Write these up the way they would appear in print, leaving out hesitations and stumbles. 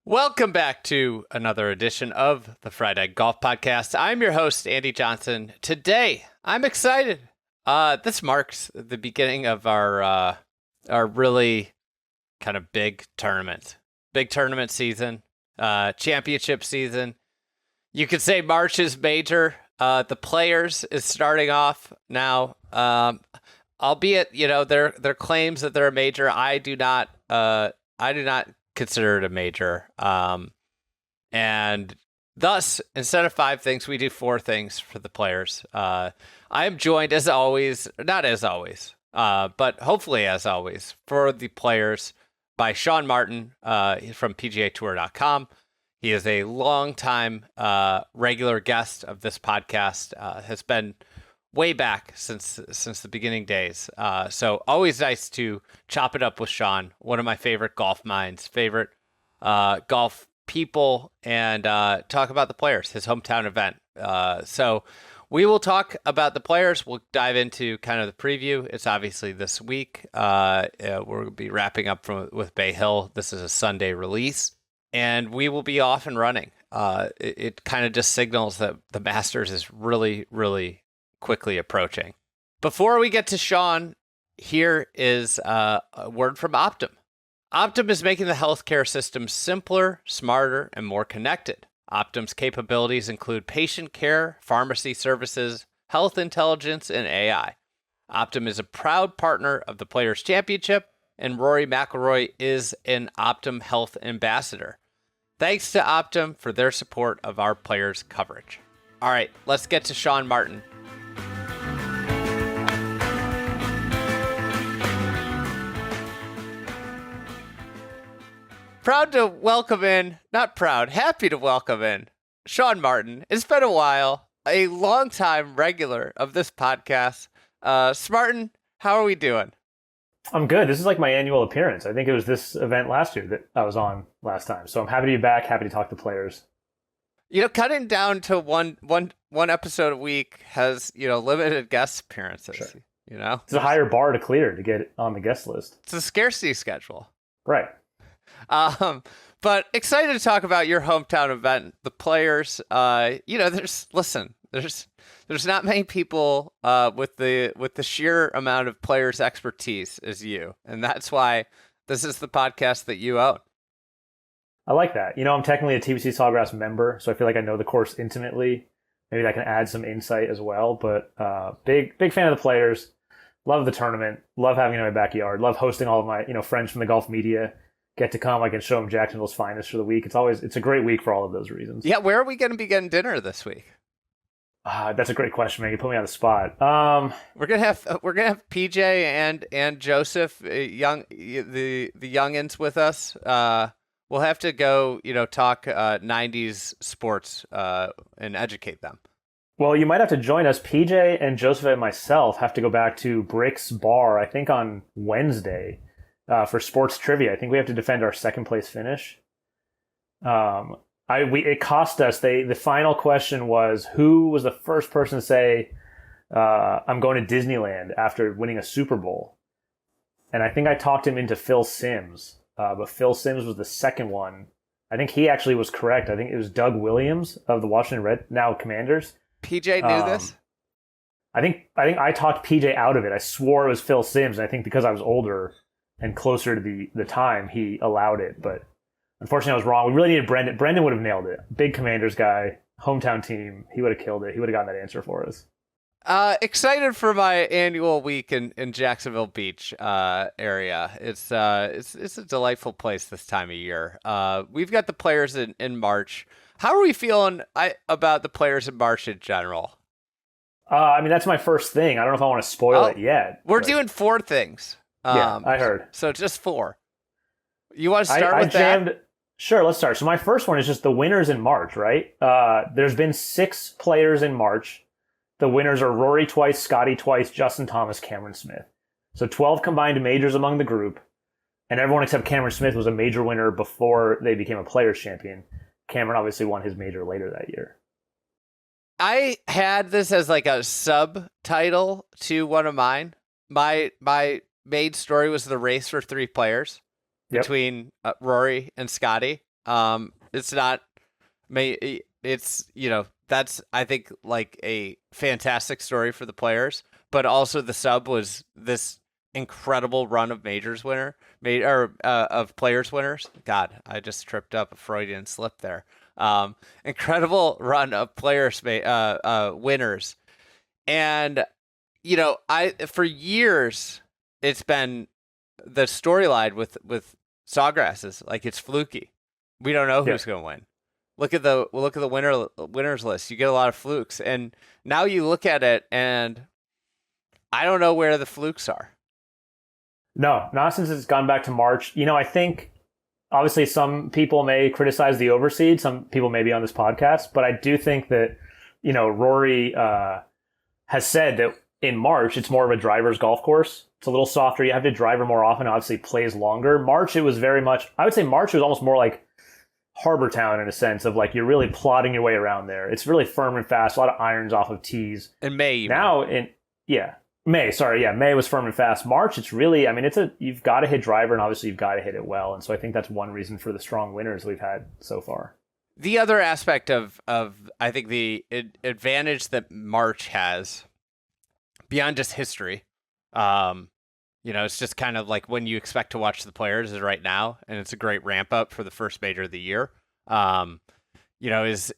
Welcome back to another edition of the Friday Golf Podcast. I'm your host, Andy Johnson. Today, I'm excited. This marks the beginning of our really kind of big tournament season, championship season. You could say March is major. The Players is starting off now, albeit their claims that they're a major. I do not consider it a major. And thus, instead of 5 things, we do 4 things for the Players. I am joined as always, not as always, but hopefully as always, for the Players by Sean Martin from PGAtour.com. He is a longtime regular guest of this podcast, has been way back since the beginning days. So always nice to chop it up with Sean, one of my favorite golf minds, favorite golf people, and talk about the Players, his hometown event. So we will talk about the Players. We'll dive into kind of the preview. It's obviously this week. We'll be wrapping up with Bay Hill. This is a Sunday release, and we will be off and running. It kind of just signals that the Masters is really, really quickly approaching. Before we get to Sean, here is a word from Optum. Optum is making the healthcare system simpler, smarter, and more connected. Optum's capabilities include patient care, pharmacy services, health intelligence, and AI. Optum is a proud partner of the Players Championship, and Rory McIlroy is an Optum Health Ambassador. Thanks to Optum for their support of our Players coverage. All right, let's get to Sean Martin. Happy to welcome in Sean Martin. It's been a while, a longtime regular of this podcast. Smartin, how are we doing? I'm good. This is like my annual appearance. I think it was this event last year that I was on last time. So I'm happy to be back, happy to talk to Players. Cutting down to one episode a week has, limited guest appearances. Sure. It's a higher bar to clear to get on the guest list. It's a scarcity schedule. Right. But excited to talk about your hometown event, the Players. There's not many people with the sheer amount of Players expertise as you, and that's why this is the podcast that you own. I like that. I'm technically a TPC Sawgrass member, so I feel like I know the course intimately. Maybe that can add some insight as well. But big fan of the Players. Love the tournament. Love having it in my backyard. Love hosting all of my friends from the golf media. Get to come. I can show them Jacksonville's finest for the week. It's a great week for all of those reasons. Yeah, where are we going to be getting dinner this week? That's a great question, man. You put me on the spot. We're gonna have PJ and Joseph, the youngins with us. We'll have to go, talk 90s sports and educate them. Well, you might have to join us. PJ and Joseph and myself have to go back to Brick's Bar, I think on Wednesday, for sports trivia. I think we have to defend our second place finish. It cost us. The final question was, who was the first person to say, I'm going to Disneyland after winning a Super Bowl? And I think I talked him into Phil Simms. But Phil Simms was the second one. I think he actually was correct. I think it was Doug Williams of the Washington now Commanders. PJ knew this? I think I talked PJ out of it. I swore it was Phil Simms, and I think because I was older and closer to the time, he allowed it. But unfortunately, I was wrong. We really needed Brendan. Brendan would have nailed it. Big Commanders guy, hometown team. He would have killed it. He would have gotten that answer for us. Excited for my annual week in Jacksonville Beach area. It's a delightful place this time of year. We've got the Players in March. How are we feeling about the Players in March in general? That's my first thing. I don't know if I want to spoil it yet. We're doing 4 things. Yeah, I heard. So just 4. You want to start with that? Sure, let's start. So my first one is just the winners in March, right? There's been 6 Players in March. The winners are Rory twice, Scottie twice, Justin Thomas, Cameron Smith. So 12 combined majors among the group. And everyone except Cameron Smith was a major winner before they became a Players champion. Cameron obviously won his major later that year. I had this as like a subtitle to one of mine. My main story was the race for 3 players between Rory and Scottie. It's not, it's, that's, I think, like a fantastic story for the players, but also the sub was this incredible run of majors winner, of players winners. God, I just tripped up a Freudian slip there. Incredible run of players, winners. And, for years, it's been the storyline with Sawgrass is like it's fluky. We don't know who's going to win. Look at the winners list. You get a lot of flukes, and now you look at it, and I don't know where the flukes are. No, not since it's gone back to March. I think obviously some people may criticize the overseed. Some people may be on this podcast, but I do think that Rory has said that in March it's more of a driver's golf course. It's a little softer. You have to driver more often. Obviously, plays longer. March, it was very much. I would say March was almost more like Harbor Town in a sense of like you're really plodding your way around there. It's really firm and fast. A lot of irons off of tees. In May, May was firm and fast. March, it's really. I mean, you've got to hit driver, and obviously you've got to hit it well. And so I think that's one reason for the strong winners we've had so far. The other aspect of I think the advantage that March has beyond just history. It's just kind of like when you expect to watch the players is right now, and it's a great ramp up for the first major of the year. Is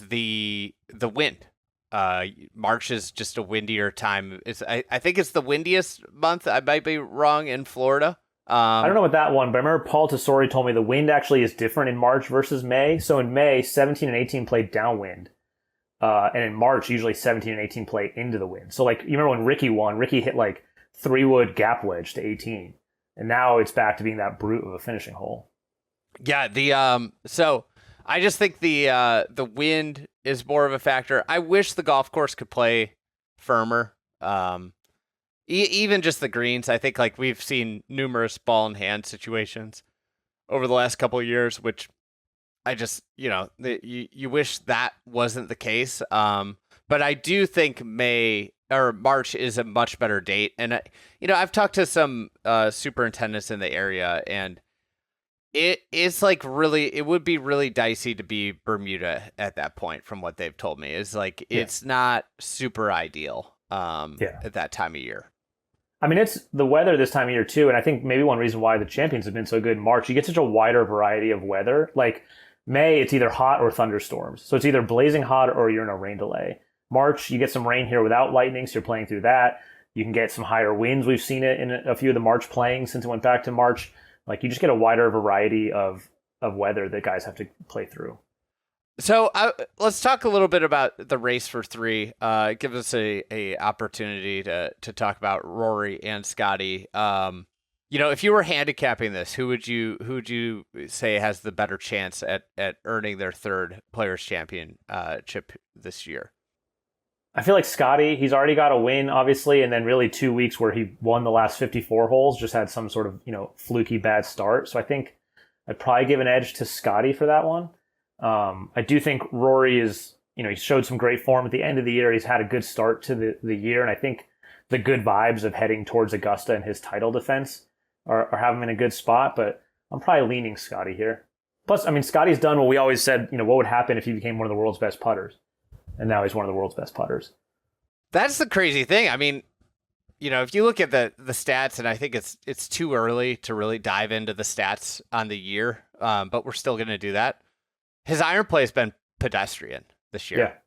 the wind. March is just a windier time. I think it's the windiest month. I might be wrong in Florida. I don't know about that one, but I remember Paul Tesori told me the wind actually is different in March versus May. So in May, 17 and 18 play downwind. And in March, usually 17 and 18 play into the wind. So like, you remember when Ricky won, Ricky hit like 3-wood gap wedge to 18. And now it's back to being that brute of a finishing hole. Yeah, so I just think the wind is more of a factor. I wish the golf course could play firmer. Even just the greens. I think like we've seen numerous ball in hand situations over the last couple of years, which I just, you wish that wasn't the case. But I do think March is a much better date. And, I've talked to some superintendents in the area, and it's like it would be really dicey to be Bermuda at that point from what they've told me. It's like, it's not super ideal at that time of year. I mean, it's the weather this time of year too. And I think maybe one reason why the champions have been so good in March, you get such a wider variety of weather. Like May, it's either hot or thunderstorms. So it's either blazing hot or you're in a rain delay. March, you get some rain here without lightning, so you're playing through that. You can get some higher winds. We've seen it in a few of the March playing since it went back to March. Like you just get a wider variety of weather that guys have to play through. So let's talk a little bit about the race for three. It gives us a opportunity to talk about Rory and Scottie. If you were handicapping this, who would you say has the better chance at earning their third Players Championship this year? I feel like Scottie, he's already got a win, obviously, and then really 2 weeks where he won the last 54 holes, just had some sort of, fluky bad start. So I think I'd probably give an edge to Scottie for that one. I do think Rory is, he showed some great form at the end of the year. He's had a good start to the year, and I think the good vibes of heading towards Augusta and his title defense are have him in a good spot, but I'm probably leaning Scottie here. Plus, I mean, Scottie's done what we always said, what would happen if he became one of the world's best putters. And now he's one of the world's best putters. That's the crazy thing. I mean, if you look at the stats, and I think it's too early to really dive into the stats on the year, but we're still going to do that. His iron play has been pedestrian this year,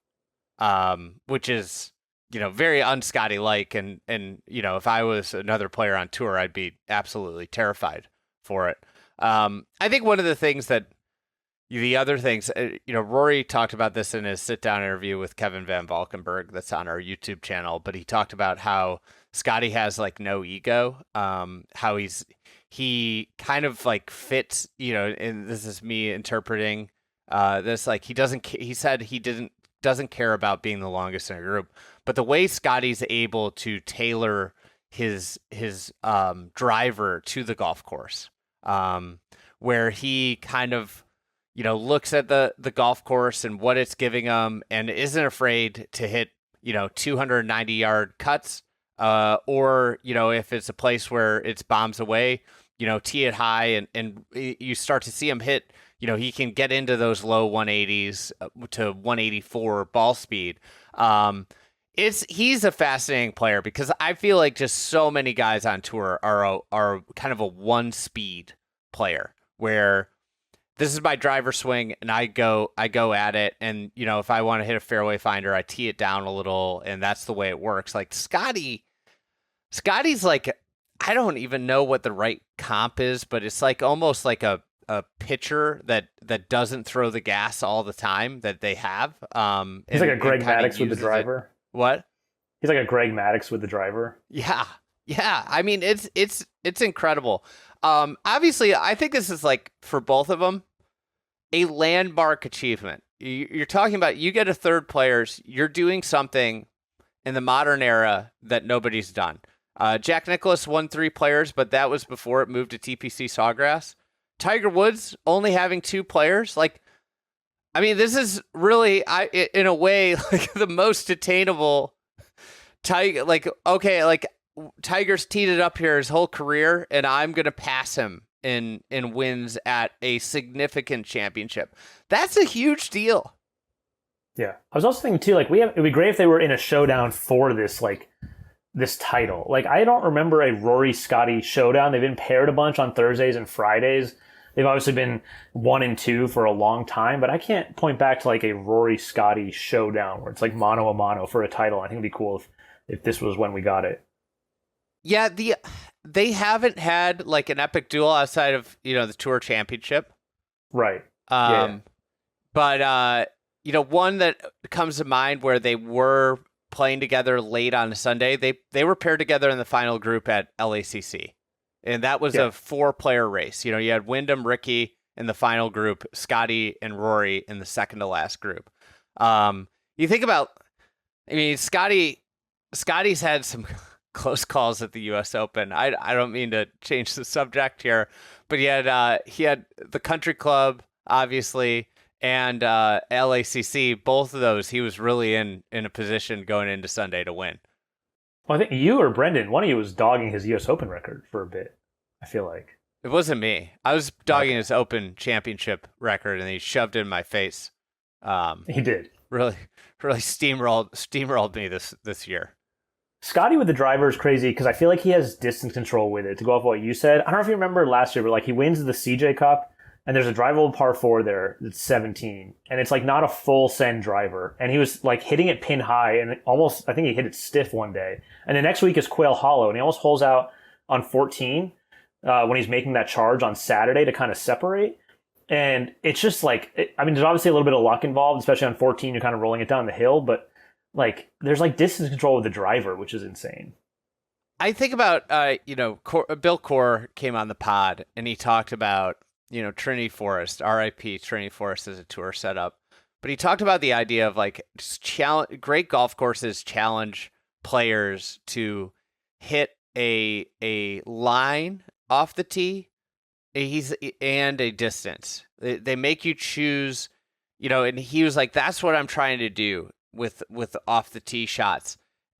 which is, very un-Scottie-like. And if I was another player on tour, I'd be absolutely terrified for it. I think one of the things that the other things, Rory talked about this in his sit-down interview with Kevin Van Valkenburg that's on our YouTube channel, but he talked about how Scottie has like no ego, how he kind of like fits, and this is me interpreting this, like he said he doesn't care about being the longest in a group, but the way Scottie's able to tailor his driver to the golf course, where he kind of looks at the golf course and what it's giving him and isn't afraid to hit, 290-yard cuts, or, if it's a place where it's bombs away, tee it high and you start to see him hit, he can get into those low 180s to 184 ball speed. He's a fascinating player because I feel like just so many guys on tour are kind of a one speed player where this is my driver swing and I go at it, and if I want to hit a fairway finder, I tee it down a little, and that's the way it works. Like Scotty's like, I don't even know what the right comp is, but it's like almost like a pitcher that doesn't throw the gas all the time that they have. He's like a Greg Maddux with the driver. What? He's like a Greg Maddux with the driver. Yeah. I mean, it's incredible. Obviously, I think this is like for both of them a landmark achievement. You're talking about you get a third players. You're doing something in the modern era that nobody's done. Jack Nicklaus won 3 players, but that was before it moved to TPC Sawgrass. Tiger Woods only having 2 players. Like, I mean, this is really, in a way, like the most attainable Tiger. Like, okay, like Tiger's teed it up here his whole career, and I'm gonna pass him in wins at a significant championship. That's a huge deal. Yeah, I was also thinking too, like it'd be great if they were in a showdown for this, like this title. Like I don't remember a Rory Scottie showdown. They've been paired a bunch on Thursdays and Fridays. They've obviously been 1 and 2 for a long time, but I can't point back to like a Rory Scottie showdown where it's like mano a mano for a title. I think it'd be cool if this was when we got it. Yeah, they haven't had like an epic duel outside of the Tour Championship, right? But one that comes to mind where they were playing together late on a Sunday. They were paired together in the final group at LACC. And that was a 4-player race. You had Wyndham, Ricky in the final group, Scottie and Rory in the second to last group. You think about, I mean, Scotty's had some close calls at the U.S. Open. I don't mean to change the subject here, but he had the Country Club, obviously, and LACC. Both of those, he was really in a position going into Sunday to win. Well, I think you or Brendan, one of you was dogging his U.S. Open record for a bit, I feel like. It wasn't me. I was dogging his Open Championship record, and he shoved it in my face. He did. Really steamrolled me this year. Scottie with the driver is crazy because I feel like he has distance control with it. To go off what you said, I don't know if you remember last year, but like he wins the CJ Cup, and there's a drivable par 4 there that's 17, and it's like not a full send driver, and he was like hitting it pin high, and almost I think he hit it stiff one day, and the next week is Quail Hollow, and he almost holes out on 14 when he's making that charge on Saturday to kind of separate, and it's just like there's obviously a little bit of luck involved, especially on 14, you're kind of rolling it down the hill, but like there's like distance control with the driver, which is insane. I think about Bill Corr came on the pod and he talked about Trinity Forest, RIP Trinity Forest as a tour setup. But he talked about the idea of like great golf courses challenge players to hit a line off the tee and a distance. They make you choose, and he was like, that's what I'm trying to do with off the tee shots.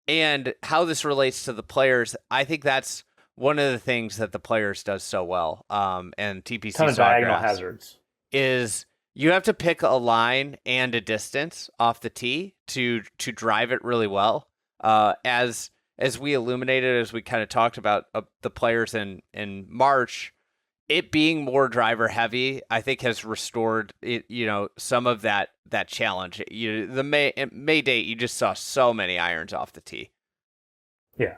And how this relates to the players, I think that's one of the things that the players does so well, and TPC ton of diagonal hazards, is you have to pick a line and a distance off the tee to drive it really well. As we illuminated, as we kind of talked about the players in March, it being more driver heavy, I think has restored it, some of that challenge. The May date, you just saw so many irons off the tee. Yeah.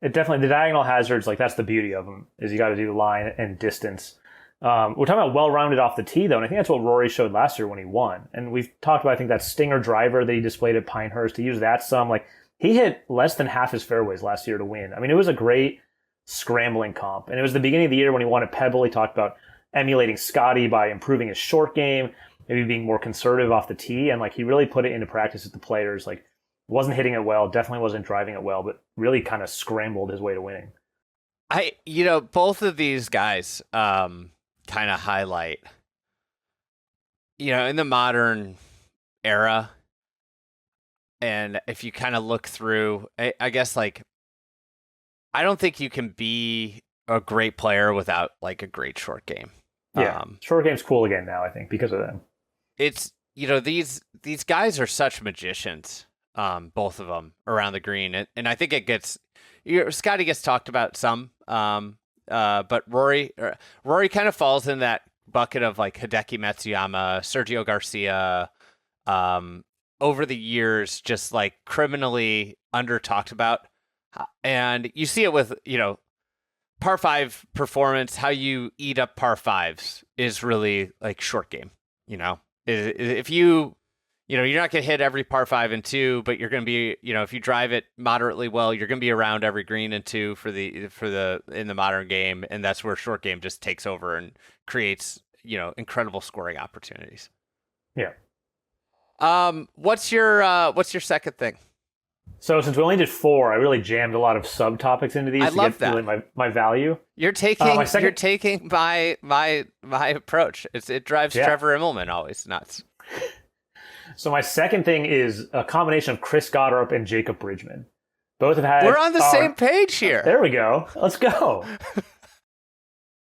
It definitely, the diagonal hazards, like that's the beauty of them, is you got to do line and distance. We're talking about well-rounded off the tee, though, and I think that's what Rory showed last year when he won. And we've talked about, I think, that stinger driver that he displayed at Pinehurst. He used that some. Like, he hit less than half his fairways last year to win. I mean, it was a great scrambling comp. And it was the beginning of the year when he won at Pebble. He talked about emulating Scottie by improving his short game, maybe being more conservative off the tee. And, like, he really put it into practice with the players. Like, wasn't hitting it well, definitely wasn't driving it well, but really kind of scrambled his way to winning. Both of these guys kind of highlight, in the modern era, and if you kind of look through, I guess, like, I don't think you can be a great player without, like, a great short game. Yeah, short game's cool again now, I think, because of them. It's, these guys are such magicians, both of them around the green, and I think it gets, Scottie gets talked about some, but Rory kind of falls in that bucket of like Hideki Matsuyama, Sergio Garcia, over the years, just like criminally under talked about, and you see it with par five performance. How you eat up par fives is really like short game. If you're not going to hit every par 5 and 2, but you're going to be, if you drive it moderately well, you're going to be around every green and 2 in the modern game, and that's where short game just takes over and creates, incredible scoring opportunities. Yeah. What's your second thing? So since we only did 4, I really jammed a lot of subtopics into these. I love get that. Really my value. You're taking my approach. It drives Trevor Immelman always nuts. So my second thing is a combination of Chris Gotterup and Jacob Bridgeman. Both have had. We're on the same page here. There we go. Let's go.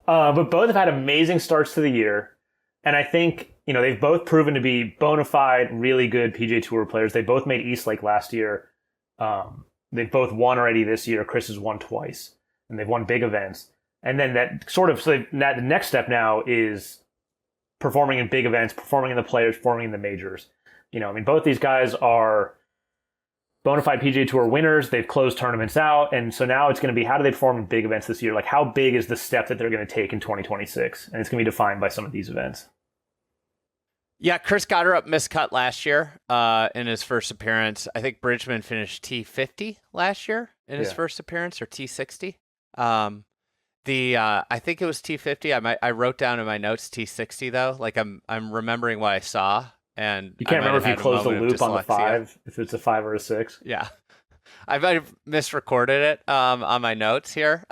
But both have had amazing starts to the year, and I think they've both proven to be bona fide, really good PGA Tour players. They both made Eastlake last year. They've both won already this year. Chris has won twice, and they've won big events. And then the next step now is performing in big events, performing in the Players, performing in the majors. Both these guys are bona fide PGA Tour winners. They've closed tournaments out. And so now it's going to be, how do they perform in big events this year? Like, how big is the step that they're going to take in 2026? And it's going to be defined by some of these events. Yeah, Chris Gotterup miscut last year in his first appearance. I think Bridgeman finished T50 last year in his first appearance, or T60. I think it was T50. I wrote down in my notes T60 though. Like I'm remembering what I saw. And you can't remember if you closed the loop on the 5, if it's a 5 or a 6. Yeah. I might have misrecorded it on my notes here.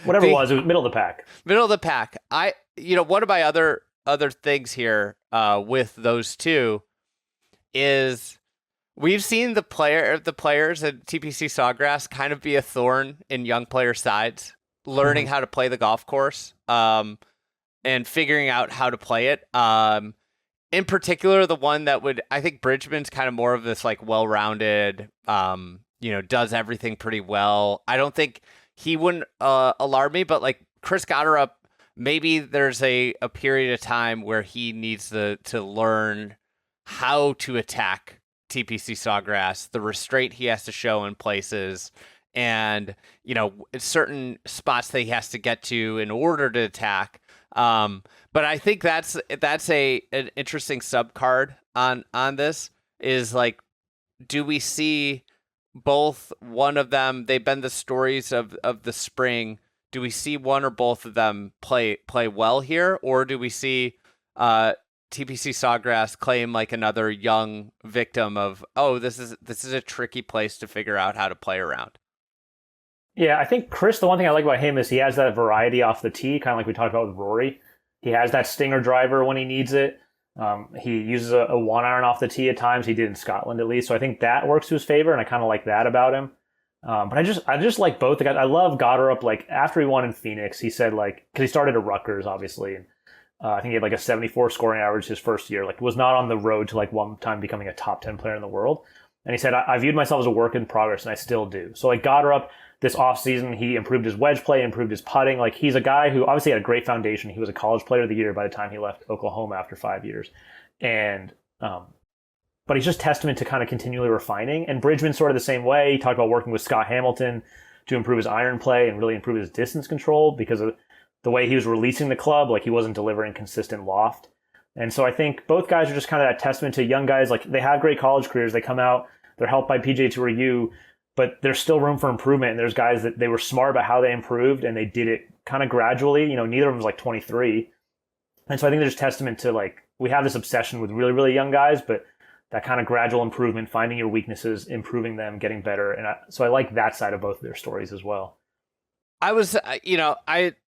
Whatever it was middle of the pack. Middle of the pack. One of my other things here with those two is we've seen the players at TPC Sawgrass kind of be a thorn in young players' sides, learning how to play the golf course and figuring out how to play it. In particular, the one that I think Bridgman's kind of more of this like well-rounded, does everything pretty well. I don't think he wouldn't alarm me, but like Chris Gotterup, maybe there's a period of time where he needs to learn how to attack TPC Sawgrass, the restraint he has to show in places, and certain spots that he has to get to in order to attack. But I think that's an interesting subcard on this is like, do we see both one of them? They've been the stories of the spring. Do we see one or both of them play well here, or do we see TPC Sawgrass claim like another young victim of, this is a tricky place to figure out how to play around? Yeah, I think Chris, the one thing I like about him is he has that variety off the tee, kind of like we talked about with Rory. He has that stinger driver when he needs it. He uses a 1-iron off the tee at times. He did in Scotland at least. So I think that works to his favor, and I kind of like that about him. But I just like both the guys. I love Gotterup. Like after he won in Phoenix, he said because he started at Rutgers, obviously, and I think he had like a 74 scoring average his first year. Like was not on the road to like one time becoming a top 10 player in the world. And he said, I viewed myself as a work in progress, and I still do. So like Gotterup, this offseason, he improved his wedge play, improved his putting. Like he's a guy who obviously had a great foundation. He was a college player of the year by the time he left Oklahoma after 5 years. And but he's just testament to kind of continually refining. And Bridgman's sort of the same way. He talked about working with Scott Hamilton to improve his iron play and really improve his distance control because of the way he was releasing the club. Like he wasn't delivering consistent loft. And so I think both guys are just kind of that testament to young guys. Like they have great college careers. They come out, they're helped by PGA Tour U, but there's still room for improvement. And there's guys that they were smart about how they improved and they did it kind of gradually. Neither of them was like 23. And so I think there's testament to like, we have this obsession with really, really young guys, but that kind of gradual improvement, finding your weaknesses, improving them, getting better. And so I like that side of both of their stories as well. I was,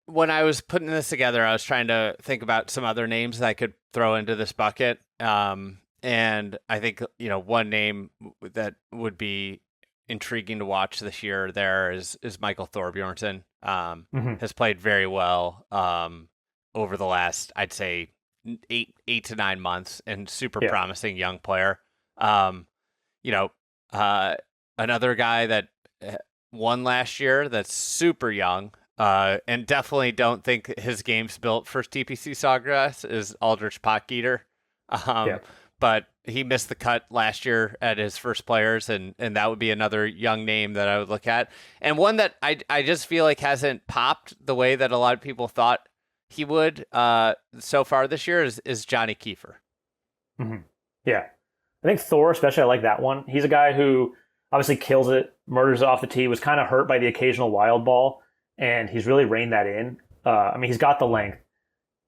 when I was putting this together, I was trying to think about some other names that I could throw into this bucket. And I think, one name that would be intriguing to watch this year there is Michael Thorbjornsen. Has played very well. over the last, I'd say, 8 to 9 months, and super Yeah. promising young player. You know, another guy that won last year that's super young, and definitely don't think his game's built for TPC Sawgrass is Aldrich Potgieter. Yeah. But he missed the cut last year at his first players, and that would be another young name that I would look at. And one that I just feel like hasn't popped the way that a lot of people thought he would so far this year is Johnny Kiefer. Mm-hmm. Yeah. I think Thor, especially, I like that one. He's a guy who obviously kills it, murders it off the tee, was kind of hurt by the occasional wild ball, and he's really reined that in. I mean, he's got the length,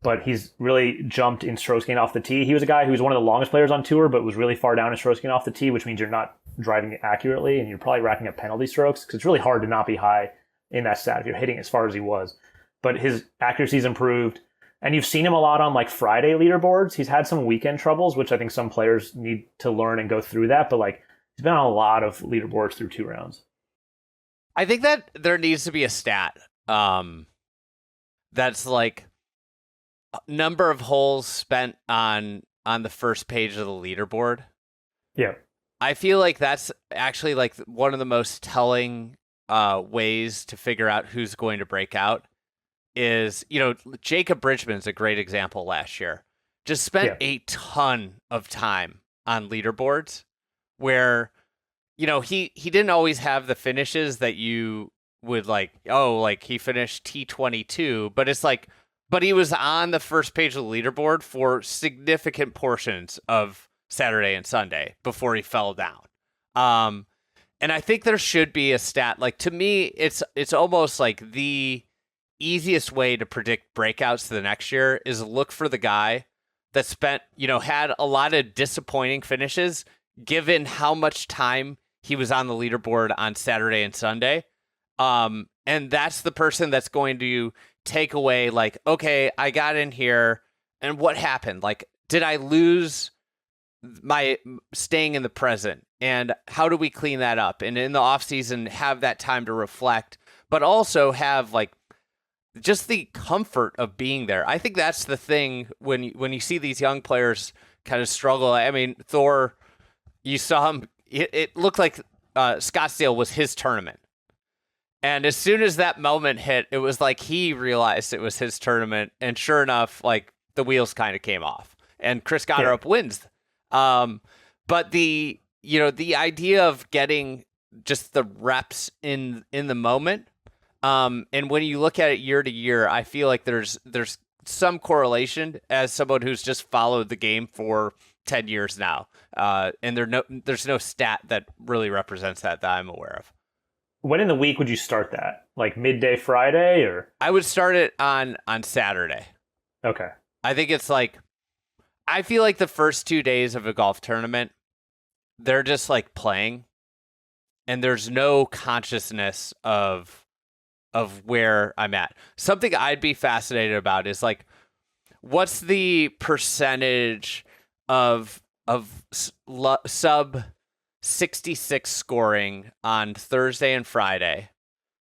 but he's really jumped in strokes gained off the tee. He was a guy who was one of the longest players on tour, but was really far down in strokes gained off the tee, which means you're not driving it accurately, and you're probably racking up penalty strokes, because it's really hard to not be high in that stat if you're hitting as far as he was. But his accuracy's improved, and you've seen him a lot on like Friday leaderboards. He's had some weekend troubles, which I think some players need to learn and go through that, but like he's been on a lot of leaderboards through 2 rounds. I think that there needs to be a stat that's like number of holes spent on the first page of the leaderboard. Yeah. I feel like that's actually like one of the most telling ways to figure out who's going to break out is, Jacob Bridgeman's a great example last year. Just spent a ton of time on leaderboards where, he didn't always have the finishes that you would like, he finished T22, but it's like, but he was on the first page of the leaderboard for significant portions of Saturday and Sunday before he fell down. And I think there should be a stat. Like, to me, it's almost like the easiest way to predict breakouts to the next year is look for the guy that spent, had a lot of disappointing finishes given how much time he was on the leaderboard on Saturday and Sunday. And that's the person that's going to take away, like, okay, I got in here, and what happened? Like, did I lose my staying in the present? And how do we clean that up? And in the off season, have that time to reflect, but also have like just the comfort of being there. I think that's the thing when you see these young players kind of struggle. I mean, Thor, you saw him. It looked like Scottsdale was his tournament. And as soon as that moment hit, it was like he realized it was his tournament. And sure enough, like the wheels kind of came off. And Chris Gotterup wins. But the idea of getting just the reps in the moment, and when you look at it year to year, I feel like there's some correlation as someone who's just followed the game for 10 years now. And there's no stat that really represents that I'm aware of. When in the week would you start that? Like midday Friday, or? I would start it on Saturday. Okay. I think it's like, I feel like the first 2 days of a golf tournament, they're just like playing, and there's no consciousness of where I'm at. Something I'd be fascinated about is like, what's the percentage of sub 66 scoring on Thursday and Friday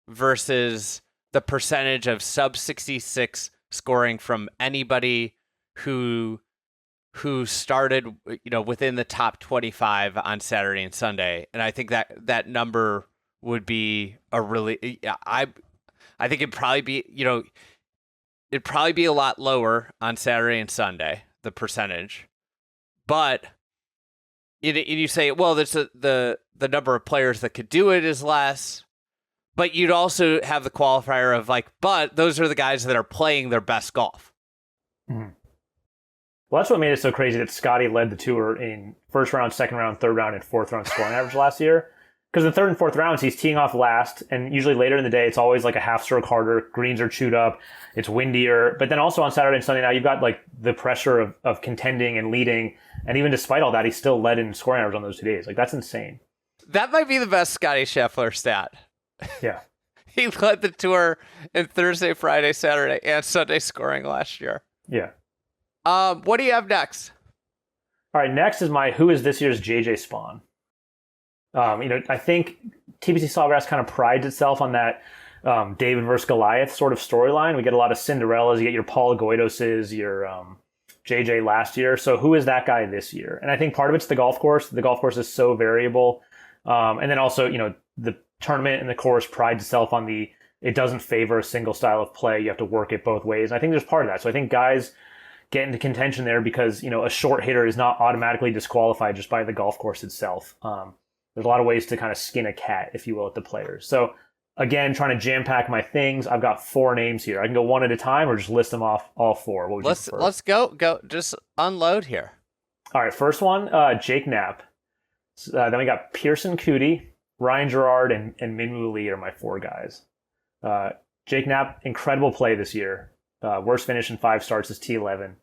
versus the percentage of sub 66 scoring from anybody who started, within the top 25 on Saturday and Sunday. And I think that number would be a really, I think it'd probably be, it'd probably be a lot lower on Saturday and Sunday, the percentage. But you say, well, there's the number of players that could do it is less, but you'd also have the qualifier of like, but those are the guys that are playing their best golf. Mm-hmm. Well, that's what made it so crazy that Scottie led the tour in first round, second round, third round, and fourth round scoring average last year. Because in third and fourth rounds, he's teeing off last, and usually later in the day, it's always like a half stroke harder. Greens are chewed up, it's windier. But then also on Saturday and Sunday now, you've got like the pressure of contending and leading. And even despite all that, he still led in scoring average on those 2 days. Like, that's insane. That might be the best Scottie Scheffler stat. Yeah. He led the tour in Thursday, Friday, Saturday, and Sunday scoring last year. Yeah. What do you have next? All right, next is my who is this year's JJ Spawn. I think TPC Sawgrass kind of prides itself on that David versus Goliath sort of storyline. We get a lot of Cinderellas. You get your Paul Goydoses, your JJ last year. So who is that guy this year? And I think part of it's the golf course. The golf course is so variable. And then also, the tournament and the course prides itself on it doesn't favor a single style of play. You have to work it both ways. And I think there's part of that. So I think guys get into contention there because, a short hitter is not automatically disqualified just by the golf course itself. There's a lot of ways to kind of skin a cat, if you will, at the players. So again, trying to jam pack my things. I've got 4 names here. I can go one at a time or just list them off all 4. What would you prefer? Let's go. Just unload here. All right. First one, Jake Knapp. Then we got Pearson Coody, Ryan Gerard, and Minwoo Lee are my 4 guys. Jake Knapp, incredible play this year. Worst finish in 5 starts is T11.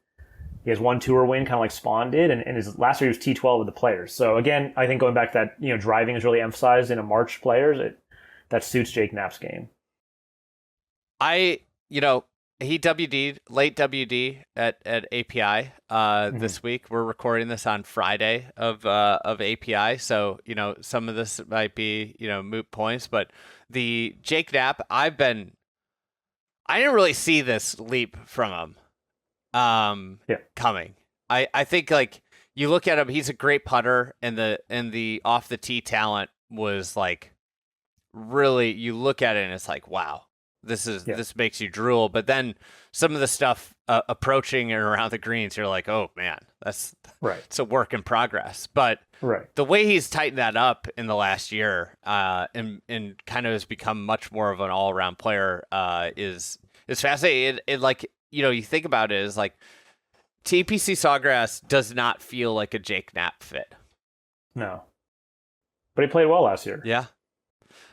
He has 1 tour win, kind of like Spawn did, and his last year he was T12 with the players. So again, I think going back to that, driving is really emphasized in a March players. That suits Jake Knapp's game. He WD'd, late WD at API this week. We're recording this on Friday of API, so some of this might be moot points, but the Jake Knapp, I didn't really see this leap from him coming. I think like you look at him, he's a great putter, and the off the tee talent was like really, you look at it and it's like, wow. This makes you drool, but then some of the stuff approaching and around the greens, you're like, oh man, that's right. It's a work in progress. But the way he's tightened that up in the last year, and kind of has become much more of an all around player, is fascinating. It like you think about it as like TPC Sawgrass does not feel like a Jake Knapp fit. No, but he played well last year. Yeah.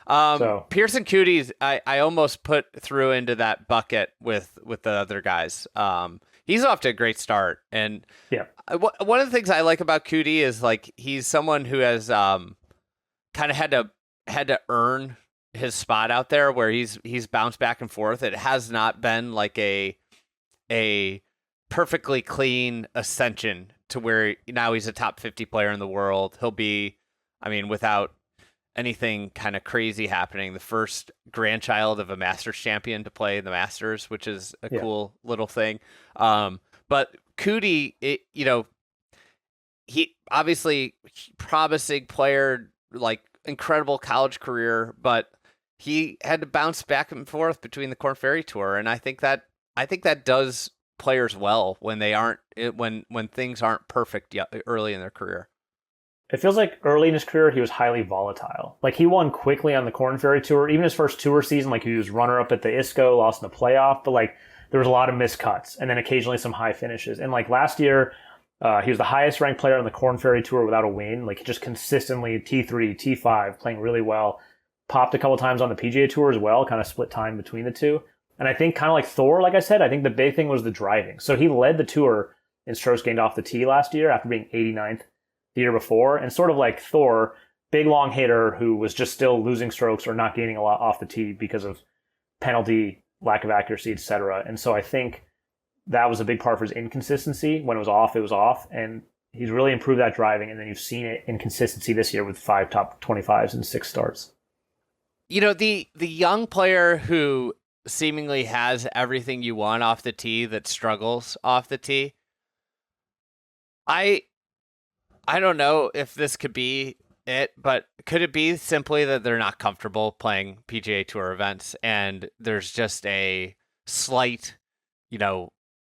Pearson Coody, I almost put through into that bucket with the other guys. He's off to a great start, and one of the things I like about Coody is like he's someone who has kind of had to earn his spot out there, where he's bounced back and forth. It has not been like a perfectly clean ascension to where now he's a top 50 player in the world. He'll be, without anything kind of crazy happening, the first grandchild of a Masters champion to play in the Masters, which is a cool little thing. But Coody, he obviously promising player, like incredible college career, but he had to bounce back and forth between the Korn Ferry Tour, and I think that does players well when they aren't when things aren't perfect yet early in their career. It feels like early in his career, he was highly volatile. Like he won quickly on the Korn Ferry Tour. Even his first tour season, like he was runner-up at the ISCO, lost in the playoff, but like there was a lot of missed cuts and then occasionally some high finishes. And like last year, he was the highest ranked player on the Korn Ferry Tour without a win. Like just consistently T3, T5, playing really well. Popped a couple times on the PGA Tour as well, kind of split time between the two. And I think kind of like Thor, like I said, I think the big thing was the driving. So he led the tour in strokes gained off the tee last year after being 89th. The year before, and sort of like Thor, big long hitter who was just still losing strokes or not gaining a lot off the tee because of penalty, lack of accuracy, etc. And so I think that was a big part for his inconsistency. When it was off, and he's really improved that driving, and then you've seen it in consistency this year with 5 top 25s and 6 starts. The young player who seemingly has everything you want off the tee that struggles off the tee, I don't know if this could be it, but could it be simply that they're not comfortable playing PGA Tour events and there's just a slight,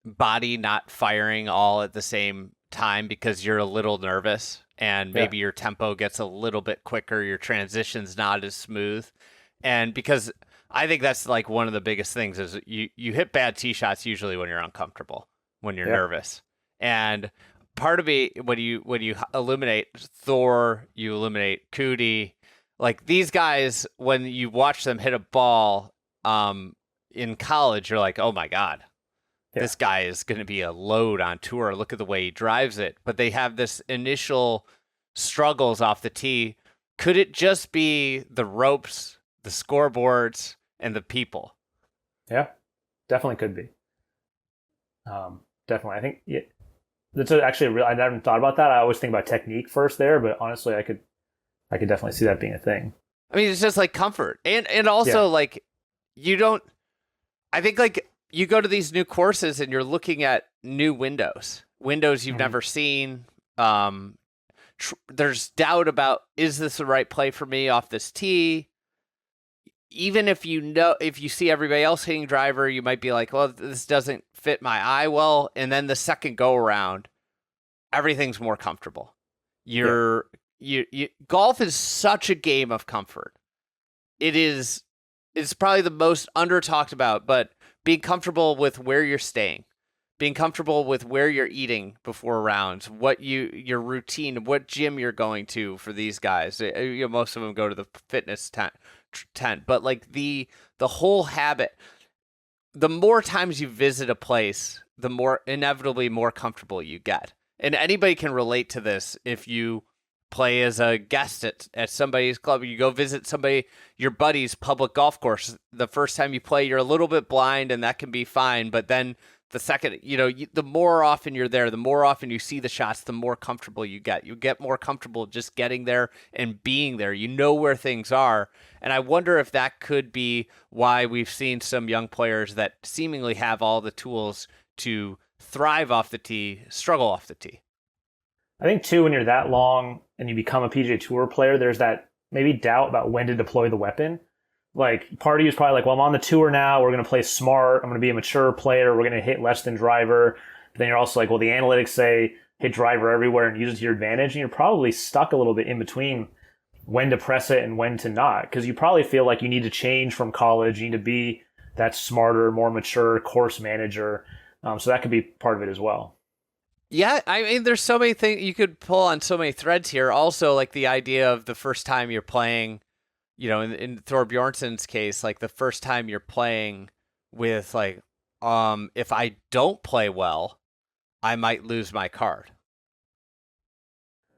body not firing all at the same time because you're a little nervous and maybe your tempo gets a little bit quicker, your transition's not as smooth. And because I think that's like one of the biggest things is you hit bad tee shots usually when you're uncomfortable, when you're nervous. And part of me, when you eliminate Thor, you eliminate Coody, like these guys, when you watch them hit a ball in college, you're like, oh my God, this guy is going to be a load on tour. Look at the way he drives it. But they have this initial struggles off the tee. Could it just be the ropes, the scoreboards, and the people? Yeah, definitely could be. Definitely. I think that's actually I haven't thought about that. I always think about technique first there, but honestly, I could definitely see that being a thing. It's just like comfort, and also like you don't, I think like you go to these new courses and you're looking at new windows you've never seen. There's doubt about, is this the right play for me off this tee? Even if if you see everybody else hitting driver, you might be like, well, this doesn't fit my eye well. And then the second go around, everything's more comfortable. Golf is such a game of comfort. It's probably the most under talked about, but being comfortable with where you're staying, being comfortable with where you're eating before rounds, your routine, what gym you're going to for these guys. Most of them go to the fitness tent, but like the whole habit, the more times you visit a place, the more inevitably more comfortable you get. And anybody can relate to this. If you play as a guest at somebody's club, you go visit your buddy's public golf course, the first time you play, you're a little bit blind and that can be fine. But then the second, the more often you're there, the more often you see the shots, the more comfortable you get. You get more comfortable just getting there and being there. You know where things are. And I wonder if that could be why we've seen some young players that seemingly have all the tools to thrive off the tee, struggle off the tee. I think too, when you're that long and you become a PGA Tour player, there's that maybe doubt about when to deploy the weapon. Like, part of you is probably like, well, I'm on the tour now. We're going to play smart. I'm going to be a mature player. We're going to hit less than driver. But then you're also like, well, the analytics say hit driver everywhere and use it to your advantage. And you're probably stuck a little bit in between when to press it and when to not. Because you probably feel like you need to change from college. You need to be that smarter, more mature course manager. So that could be part of it as well. Yeah, I mean, there's so many things you could pull on, so many threads here. Also, like the idea of the first time you're playing, in Thor Bjornsson's case, like the first time you're playing with like, if I don't play well, I might lose my card.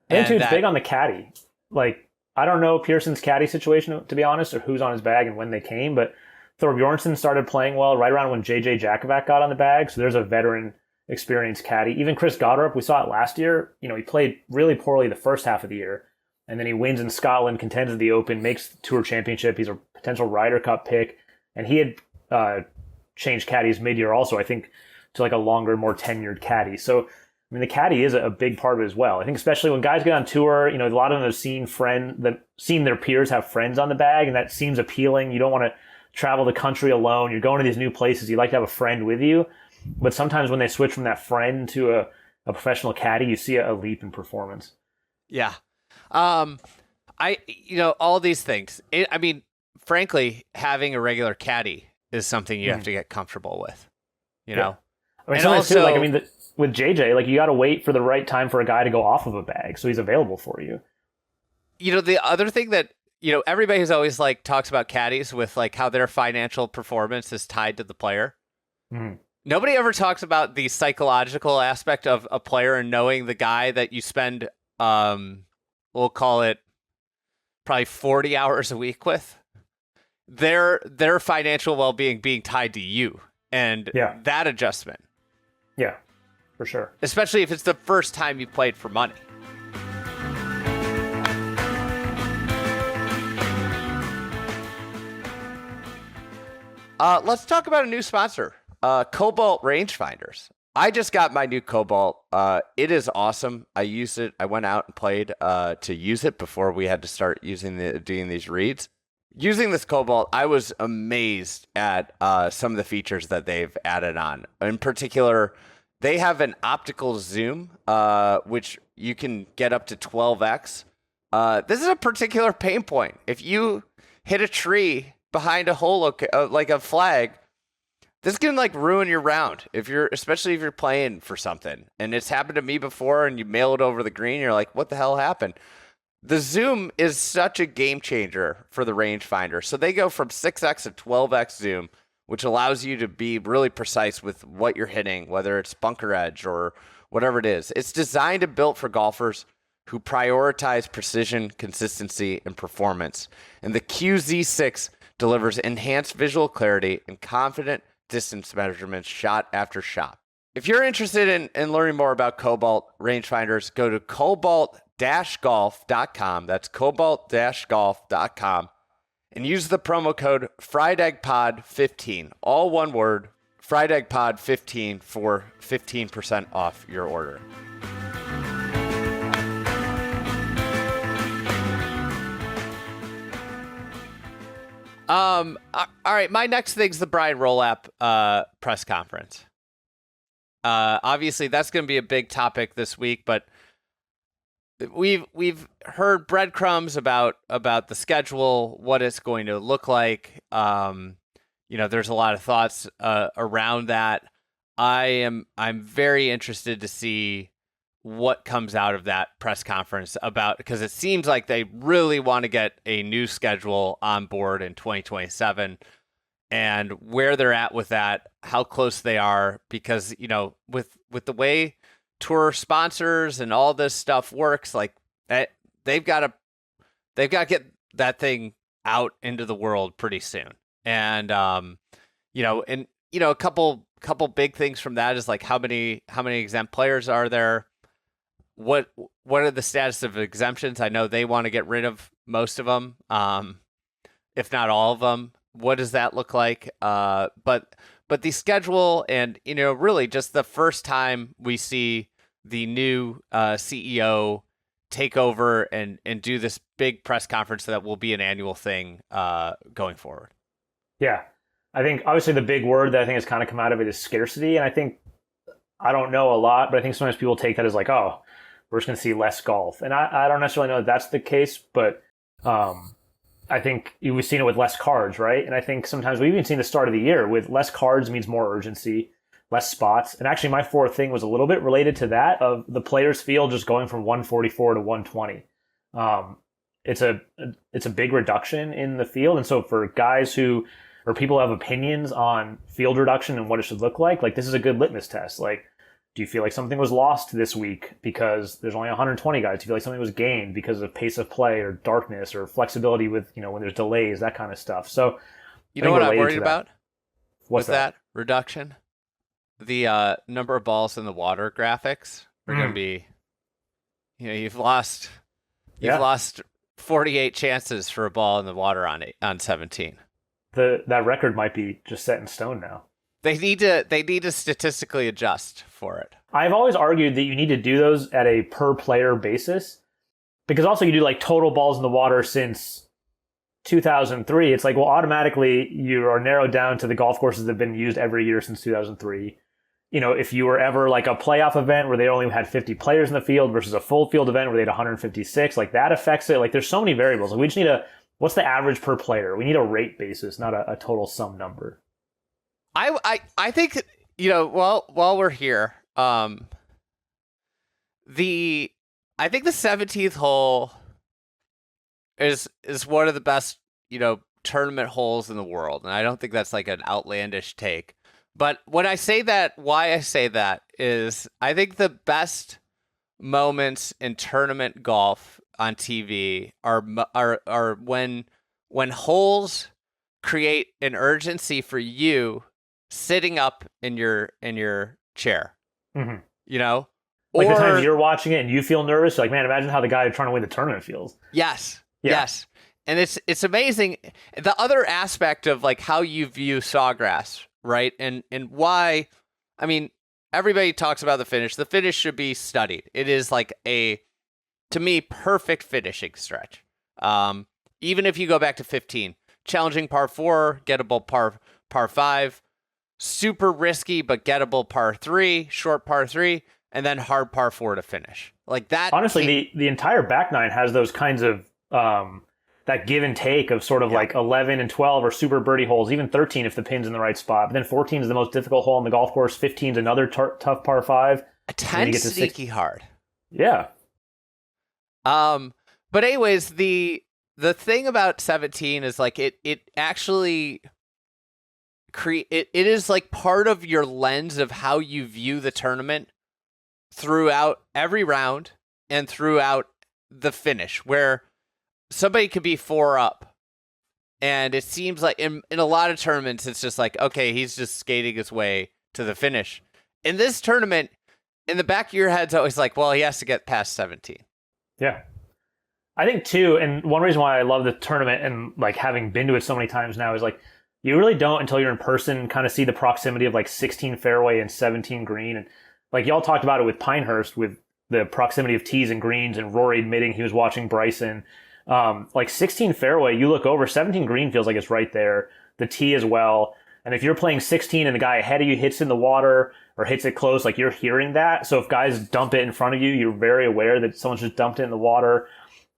I think too, it's big on the caddy. Like, I don't know Pearson's caddy situation, to be honest, or who's on his bag and when they came, but Thor Bjornsson started playing well right around when JJ Jakovac got on the bag. So there's a veteran experienced caddy. Even Chris Gotterup, we saw it last year. He played really poorly the first half of the year. And then he wins in Scotland, contends at the Open, makes the Tour Championship. He's a potential Ryder Cup pick. And he had changed caddies mid-year also, I think, to like a longer, more tenured caddy. So, I mean, the caddy is a big part of it as well. I think especially when guys get on tour, a lot of them have seen their peers have friends on the bag, and that seems appealing. You don't want to travel the country alone. You're going to these new places. You like to have a friend with you. But sometimes when they switch from that friend to a professional caddy, you see a leap in performance. Yeah. All these things. Frankly, having a regular caddy is something you have to get comfortable with. Know. I mean, and also, too, with JJ, you got to wait for the right time for a guy to go off of a bag, so he's available for you. The other thing that everybody who's always talks about caddies with how their financial performance is tied to the player. Mm-hmm. Nobody ever talks about the psychological aspect of a player and knowing the guy that you spend, we'll call it probably 40 hours a week with, their financial well-being being tied to you and that adjustment. Yeah, for sure. Especially if it's the first time you played for money. Let's talk about a new sponsor. Cobalt Rangefinders. I just got my new Cobalt. It is awesome. I used it. I went out and played to use it before we had to start doing these reads. Using this Cobalt, I was amazed at some of the features that they've added on. In particular, they have an optical zoom, which you can get up to 12x. This is a particular pain point. If you hit a tree behind a hole, like a flag, this can ruin your round especially if you're playing for something. And it's happened to me before, and you mail it over the green. You're like, what the hell happened? The zoom is such a game changer for the rangefinder. So they go from 6x to 12x zoom, which allows you to be really precise with what you're hitting, whether it's bunker edge or whatever it is. It's designed and built for golfers who prioritize precision, consistency, and performance. And the QZ6 delivers enhanced visual clarity and confident distance measurements shot after shot. If you're interested in learning more about Cobalt Rangefinders, go to cobalt-golf.com. That's cobalt-golf.com and use the promo code FriedEggPod15, all one word, FriedEggPod15 for 15% off your order. All right, my next thing's the Brian Rolapp press conference. Obviously, that's going to be a big topic this week, but we've heard breadcrumbs about the schedule, what it's going to look like. There's a lot of thoughts around that. I'm very interested to see what comes out of that press conference because it seems like they really want to get a new schedule on board in 2027 and where they're at with that, how close they are, because, with the way tour sponsors and all this stuff works, like they've got to get that thing out into the world pretty soon. And, a couple big things from that is like how many exempt players are there? What are the status of exemptions? I know they want to get rid of most of them, if not all of them. What does that look like? But the schedule and, really just the first time we see the new CEO take over and do this big press conference that will be an annual thing going forward. Yeah. I think obviously the big word that I think has kind of come out of it is scarcity. And I don't know a lot, but I think sometimes people take that as like, oh, we're just going to see less golf. And I don't necessarily know that that's the case, but I think we've seen it with less cards, right? And I think sometimes we've even seen the start of the year with less cards means more urgency, less spots. And actually my fourth thing was a little bit related to that of the players' field just going from 144 to 120. It's a big reduction in the field. And so for guys or people who have opinions on field reduction and what it should look like this is a good litmus test. Like, do you feel like something was lost this week because there's only 120 guys? Do you feel like something was gained because of pace of play or darkness or flexibility with, when there's delays, that kind of stuff? So, you know what I'm worried about? What's that reduction? The number of balls in the water graphics are going to be, you've lost 48 chances for a ball in the water on 17. That record might be just set in stone now. They need to statistically adjust for it. I've always argued that you need to do those at a per player basis, because also you do like total balls in the water since 2003. It's like, well, automatically you are narrowed down to the golf courses that have been used every year since 2003. If you were ever like a playoff event where they only had 50 players in the field versus a full field event where they had 156, like that affects it. Like there's so many variables. Like we just need what's the average per player? We need a rate basis, not a total sum number. I think, while we're here, I think the 17th hole is one of the best, tournament holes in the world. And I don't think that's like an outlandish take. But when I say that, why I say that is I think the best moments in tournament golf on TV are when holes create an urgency for you sitting up in your chair, mm-hmm. Or the times you're watching it and you feel nervous. You're like, man, imagine how the guy trying to win the tournament feels. Yes. Yeah. Yes. And it's amazing. The other aspect of like how you view Sawgrass, right? And why, everybody talks about the finish. The finish should be studied. It is like to me, perfect finishing stretch. Even if you go back to 15, challenging par 4, gettable par 5, super risky but gettable par 3, short par 3, and then hard par 4 to finish. Like that. Honestly, the entire back nine has those kinds of that give and take of sort of like 11 and 12 are super birdie holes, even 13 if the pin's in the right spot. But then 14 is the most difficult hole on the golf course. 15 is another tough par 5. A 10 sneaky hard. Yeah. But anyways, the thing about 17 is like it actually it is like part of your lens of how you view the tournament throughout every round and throughout the finish, where somebody could be 4 up and it seems like in a lot of tournaments it's just like, okay, he's just skating his way to the finish. In this tournament, in the back of your head's always like, well, he has to get past 17. Yeah. I think too, and one reason why I love the tournament and like having been to it so many times now is like you really don't until you're in person kind of see the proximity of like 16 fairway and 17 green. And like y'all talked about it with Pinehurst with the proximity of tees and greens and Rory admitting he was watching Bryson. Like 16 fairway, you look over, 17 green feels like it's right there. The tee as well. And if you're playing 16 and the guy ahead of you hits in the water or hits it close, like you're hearing that. So if guys dump it in front of you, you're very aware that someone's just dumped it in the water.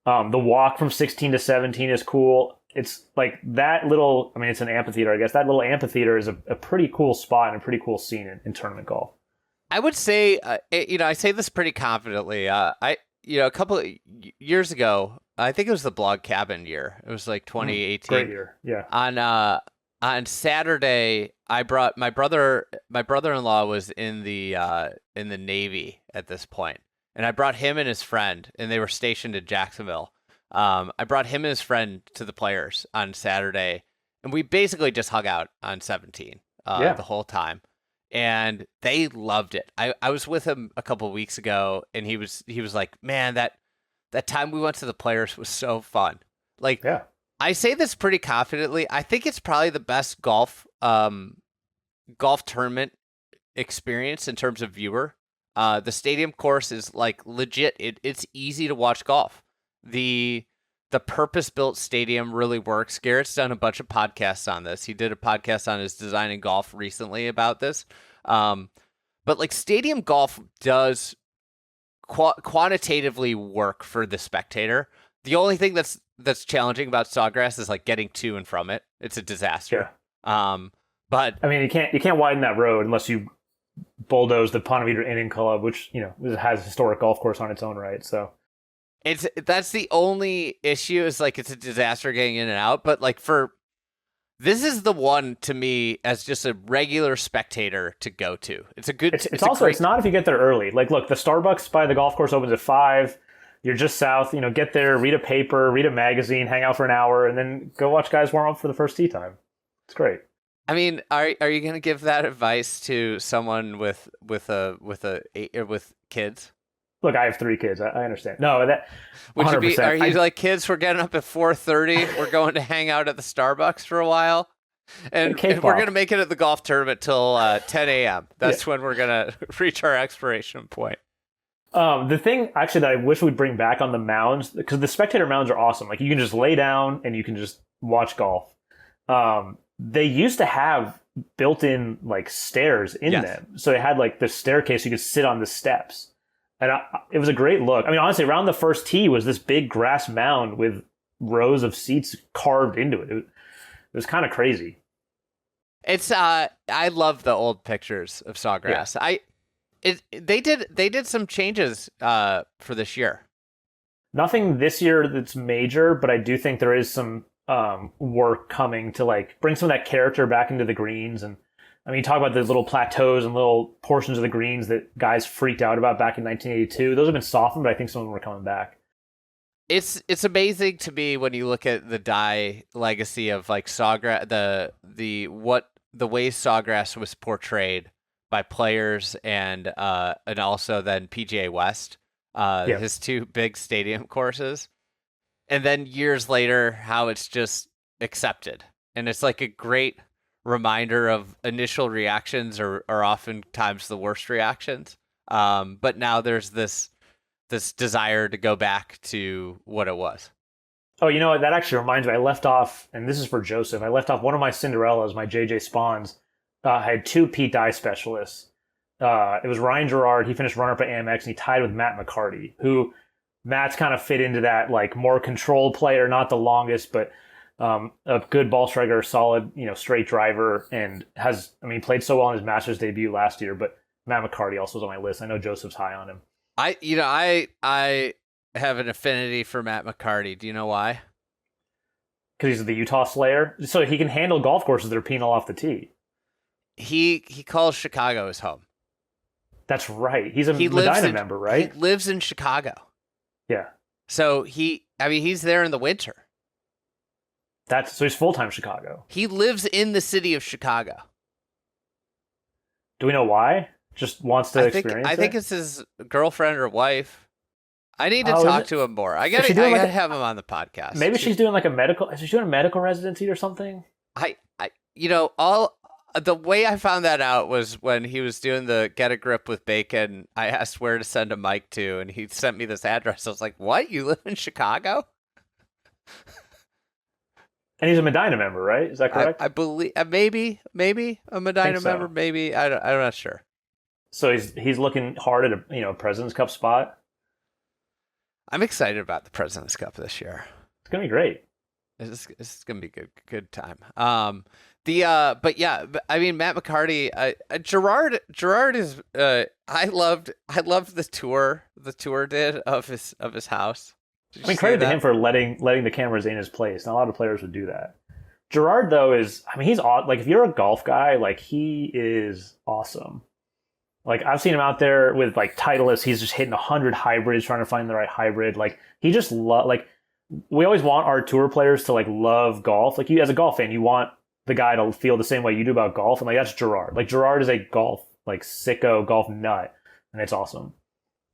The walk from 16 to 17 is cool. It's like that little, I mean, it's an amphitheater, I guess. That little amphitheater is a pretty cool spot and a pretty cool scene in tournament golf. I would say, I say this pretty confidently. A couple of years ago, I think it was the Blog Cabin year. It was like 2018. Great year, yeah. On Saturday, I brought my brother-in-law was in the Navy at this point, and I brought him and his friend, and they were stationed in Jacksonville. I brought him and his friend to the Players on Saturday, and we basically just hung out on 17 the whole time. And they loved it. I was with him a couple of weeks ago, and he was like, man, that time we went to the Players was so fun. Like, yeah. I say this pretty confidently. I think it's probably the best golf tournament experience in terms of viewer. The stadium course is like legit. It's easy to watch golf. The purpose-built stadium really works. Garrett's done a bunch of podcasts on this. He did a podcast on his designing golf recently about this. But like stadium golf does quantitatively work for the spectator. The only thing that's challenging about Sawgrass is like getting to and from it. It's a disaster. Yeah. But I mean, you can't widen that road unless you bulldoze the Ponte Vedra Indian Club, which has a historic golf course on its own right. So. That's the only issue is like it's a disaster getting in and out. But like this is the one to me as just a regular spectator to go to. It's a good. It's also it's not if you get there early. Like look, the Starbucks by the golf course opens at 5. You're just south. Get there, read a paper, read a magazine, hang out for an hour, and then go watch guys warm up for the first tee time. It's great. I mean, are you going to give that advice to someone with kids? Look, I have 3 kids. I understand. No, that 100%. Are you like, kids, we're getting up at 4:30. We're going to hang out at the Starbucks for a while. And we're going to make it at the golf tournament till 10 a.m. That's when we're going to reach our expiration point. The thing, actually, that I wish we'd bring back on the mounds, because the spectator mounds are awesome. Like, you can just lay down and you can just watch golf. They used to have built-in, like, stairs in them. So they had, like, the staircase you could sit on the steps. And it was a great look. I mean, honestly, around the first tee was this big grass mound with rows of seats carved into it. It was kind of crazy. It's I love the old pictures of Sawgrass. Yeah. They did some changes for this year. Nothing this year that's major, but I do think there is some work coming to like bring some of that character back into the greens. And I mean, you talk about the little plateaus and little portions of the greens that guys freaked out about back in 1982. Those have been softened, but I think some of them are coming back. It's amazing to me when you look at the Dye legacy of like Sawgrass, the way Sawgrass was portrayed by players and also then PGA West, his 2 big stadium courses, and then years later how it's just accepted, and it's like a great reminder of initial reactions are oftentimes the worst reactions. But now there's this desire to go back to what it was. Oh, you know what? That actually reminds me. I left off, and this is for Joseph. I left off one of my Cinderellas, my JJ Spawns. I had 2 Pete Dye specialists. It was Ryan Gerard. He finished runner-up at Amex, and he tied with Matt McCarty, who Matt's kind of fit into that like more controlled player, not the longest, but a good ball striker, solid, straight driver, and played so well in his Masters debut last year. But Matt McCarty also was on my list. I know Joseph's high on him. I have an affinity for Matt McCarty. Do you know why? Because he's the Utah Slayer, so he can handle golf courses that are penal off the tee. He calls Chicago his home. That's right. He's a Medina member, right? He lives in Chicago. Yeah. So he's there in the winter. So he's full-time Chicago. He lives in the city of Chicago. Do we know why? Just wants to experience it? I think it's his girlfriend or wife. I need to talk to him more. I gotta have him on the podcast. Maybe she's doing like is she doing a medical residency or something? All the way I found that out was when he was doing the Get a Grip with Bacon. I asked where to send a mic to, and he sent me this address. I was like, "What? You live in Chicago?" And he's a Medina member, right? Is that correct? I believe maybe a Medina member. Maybe I'm not sure. So he's looking hard at a President's Cup spot. I'm excited about the President's Cup this year. It's gonna be great. It's gonna be good time. But I mean, Matt McCarty, Gerard is. I loved the tour did of his house. I mean, credit to him for letting the cameras in his place. Not a lot of players would do that. Gerard, though, he's like, if you're a golf guy, like, he is awesome. Like, I've seen him out there with like Titleist. He's just hitting 100 hybrids, trying to find the right hybrid. Like, he just we always want our tour players to like love golf. Like, you as a golf fan, you want the guy to feel the same way you do about golf, and like that's Gerard. Like, Gerard is a golf like sicko, golf nut, and it's awesome.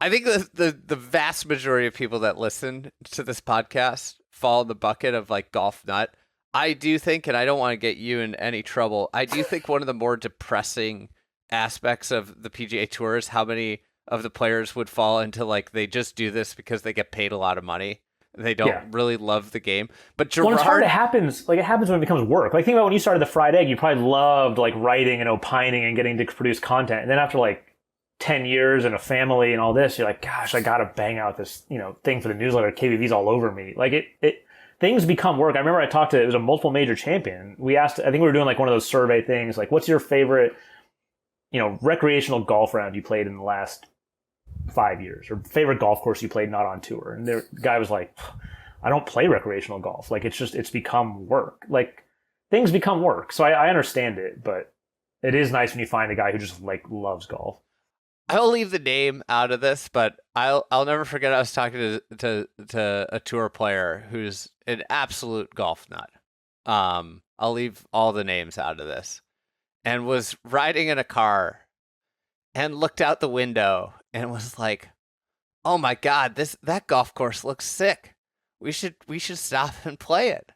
I think the vast majority of people that listen to this podcast fall in the bucket of like golf nut. I do think, and I don't want to get you in any trouble, I do think one of the more depressing aspects of the PGA Tour is how many of the players would fall into like they just do this because they get paid a lot of money. They don't really love the game. But Gerard, it's hard. It happens when it becomes work. Like, think about when you started the Fried Egg, you probably loved like writing and opining and getting to produce content. And then after like 10 years and a family and all this, you're like, gosh, I got to bang out this, thing for the newsletter. KBV's all over me. Like things become work. I remember it was a multiple major champion. We asked, I think we were doing like one of those survey things, like, what's your favorite, recreational golf round you played in the last 5 years, or favorite golf course you played not on tour? And the guy was like, I don't play recreational golf. Like, it's become work. Like, things become work. So I understand it, but it is nice when you find a guy who just like loves golf. I'll leave the name out of this, but I'll never forget I was talking to a tour player who's an absolute golf nut. I'll leave all the names out of this, and was riding in a car and looked out the window and was like, "Oh my God, that golf course looks sick. We should stop and play it."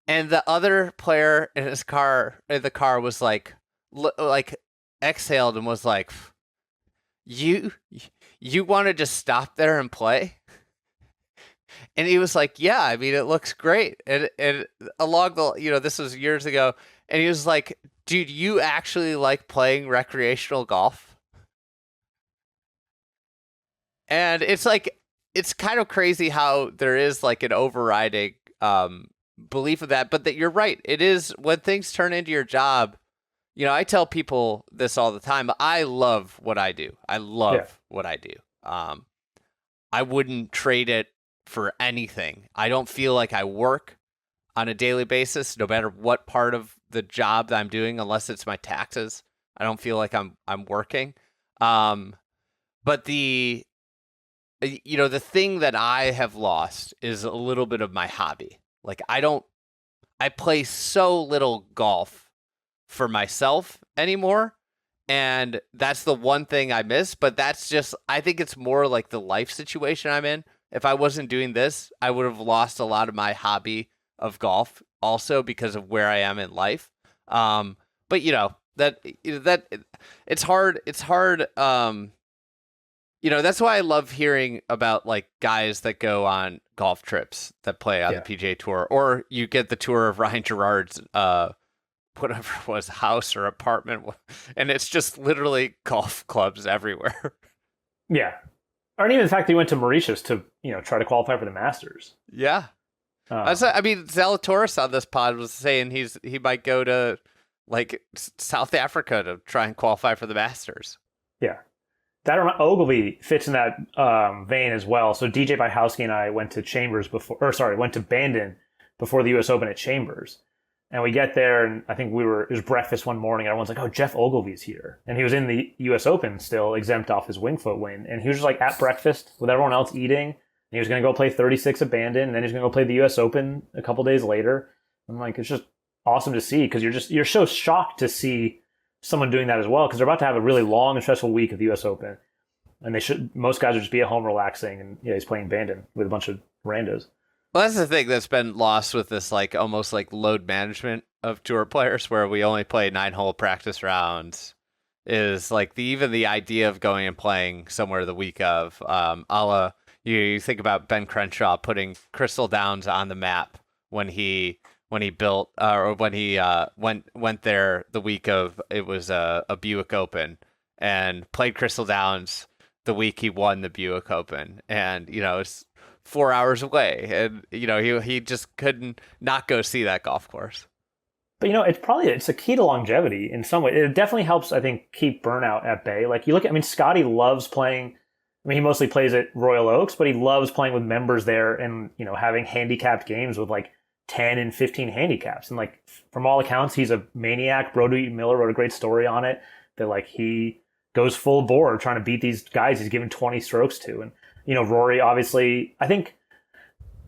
And the other player in the car was like exhaled and was like, you want to just stop there and play? And he was like, yeah, I mean, it looks great. And along the, this was years ago. And he was like, dude, you actually like playing recreational golf? And it's like, it's kind of crazy how there is like an overriding belief of that, but that you're right. It is, when things turn into your job. I tell people this all the time. I love what I do. What I do. I wouldn't trade it for anything. I don't feel like I work on a daily basis, no matter what part of the job that I'm doing, unless it's my taxes. I don't feel like I'm working. But the thing that I have lost is a little bit of my hobby. Like, I play so little golf for myself anymore, and that's the one thing I miss. But that's just, I think it's more like the life situation I'm in. If I wasn't doing this, I would have lost a lot of my hobby of golf also because of where I am in life. But that it's hard. That's why I love hearing about like guys that go on golf trips that play on the PGA Tour, or you get the tour of Ryan Gerard's whatever it was, house or apartment, and it's just literally golf clubs everywhere. Yeah. Or even the fact that he went to Mauritius to, try to qualify for the Masters. Yeah. I mean, Zalatoris on this pod was saying he might go to like South Africa to try and qualify for the Masters. Yeah. Ogilvy fits in that vein as well. So DJ Bajowski and I went to went to Bandon before the U.S. Open at Chambers. And we get there, and I think it was breakfast one morning, and everyone's like, oh, Jeff Ogilvy's here. And he was in the U.S. Open still, exempt off his Wingfoot win. And he was just like at breakfast with everyone else eating. And he was going to go play 36 at Bandon, and then he's going to go play the U.S. Open a couple days later. I'm like, it's just awesome to see, because you're so shocked to see someone doing that as well, because they're about to have a really long and stressful week of the U.S. Open. And most guys would just be at home relaxing, and he's playing Bandon with a bunch of randos. Well, that's the thing that's been lost with this, like, almost like load management of tour players, where we only play 9-hole practice rounds. Is like even the idea of going and playing somewhere the week of, a la, you think about Ben Crenshaw putting Crystal Downs on the map when he built or when he went there the week of, it was a Buick Open, and played Crystal Downs the week he won the Buick Open, and it's 4 hours away, and he just couldn't not go see that golf course. But it's a key to longevity in some way. It definitely helps, I think, keep burnout at bay. Like you look at, Scottie loves playing. He mostly plays at Royal Oaks, but he loves playing with members there, and having handicapped games with like 10 and 15 handicaps. And like from all accounts, he's a maniac. Brody Miller wrote a great story on it that like he goes full bore trying to beat these guys he's given 20 strokes to. And Rory, obviously, I think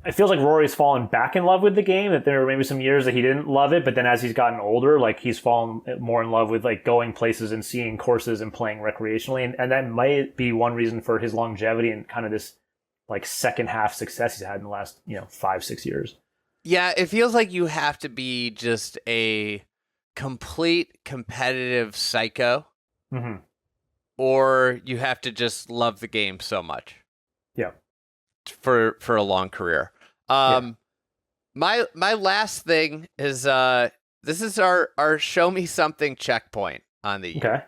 it feels like Rory's fallen back in love with the game, that there were maybe some years that he didn't love it, but then as he's gotten older, like he's fallen more in love with like going places and seeing courses and playing recreationally. And that might be one reason for his longevity and kind of this like second half success he's had in the last, 5-6 years. Yeah, it feels like you have to be just a complete competitive psycho, mm-hmm. or you have to just love the game so much. Yeah. For a long career. My last thing is this is our show me something checkpoint on the year. Okay.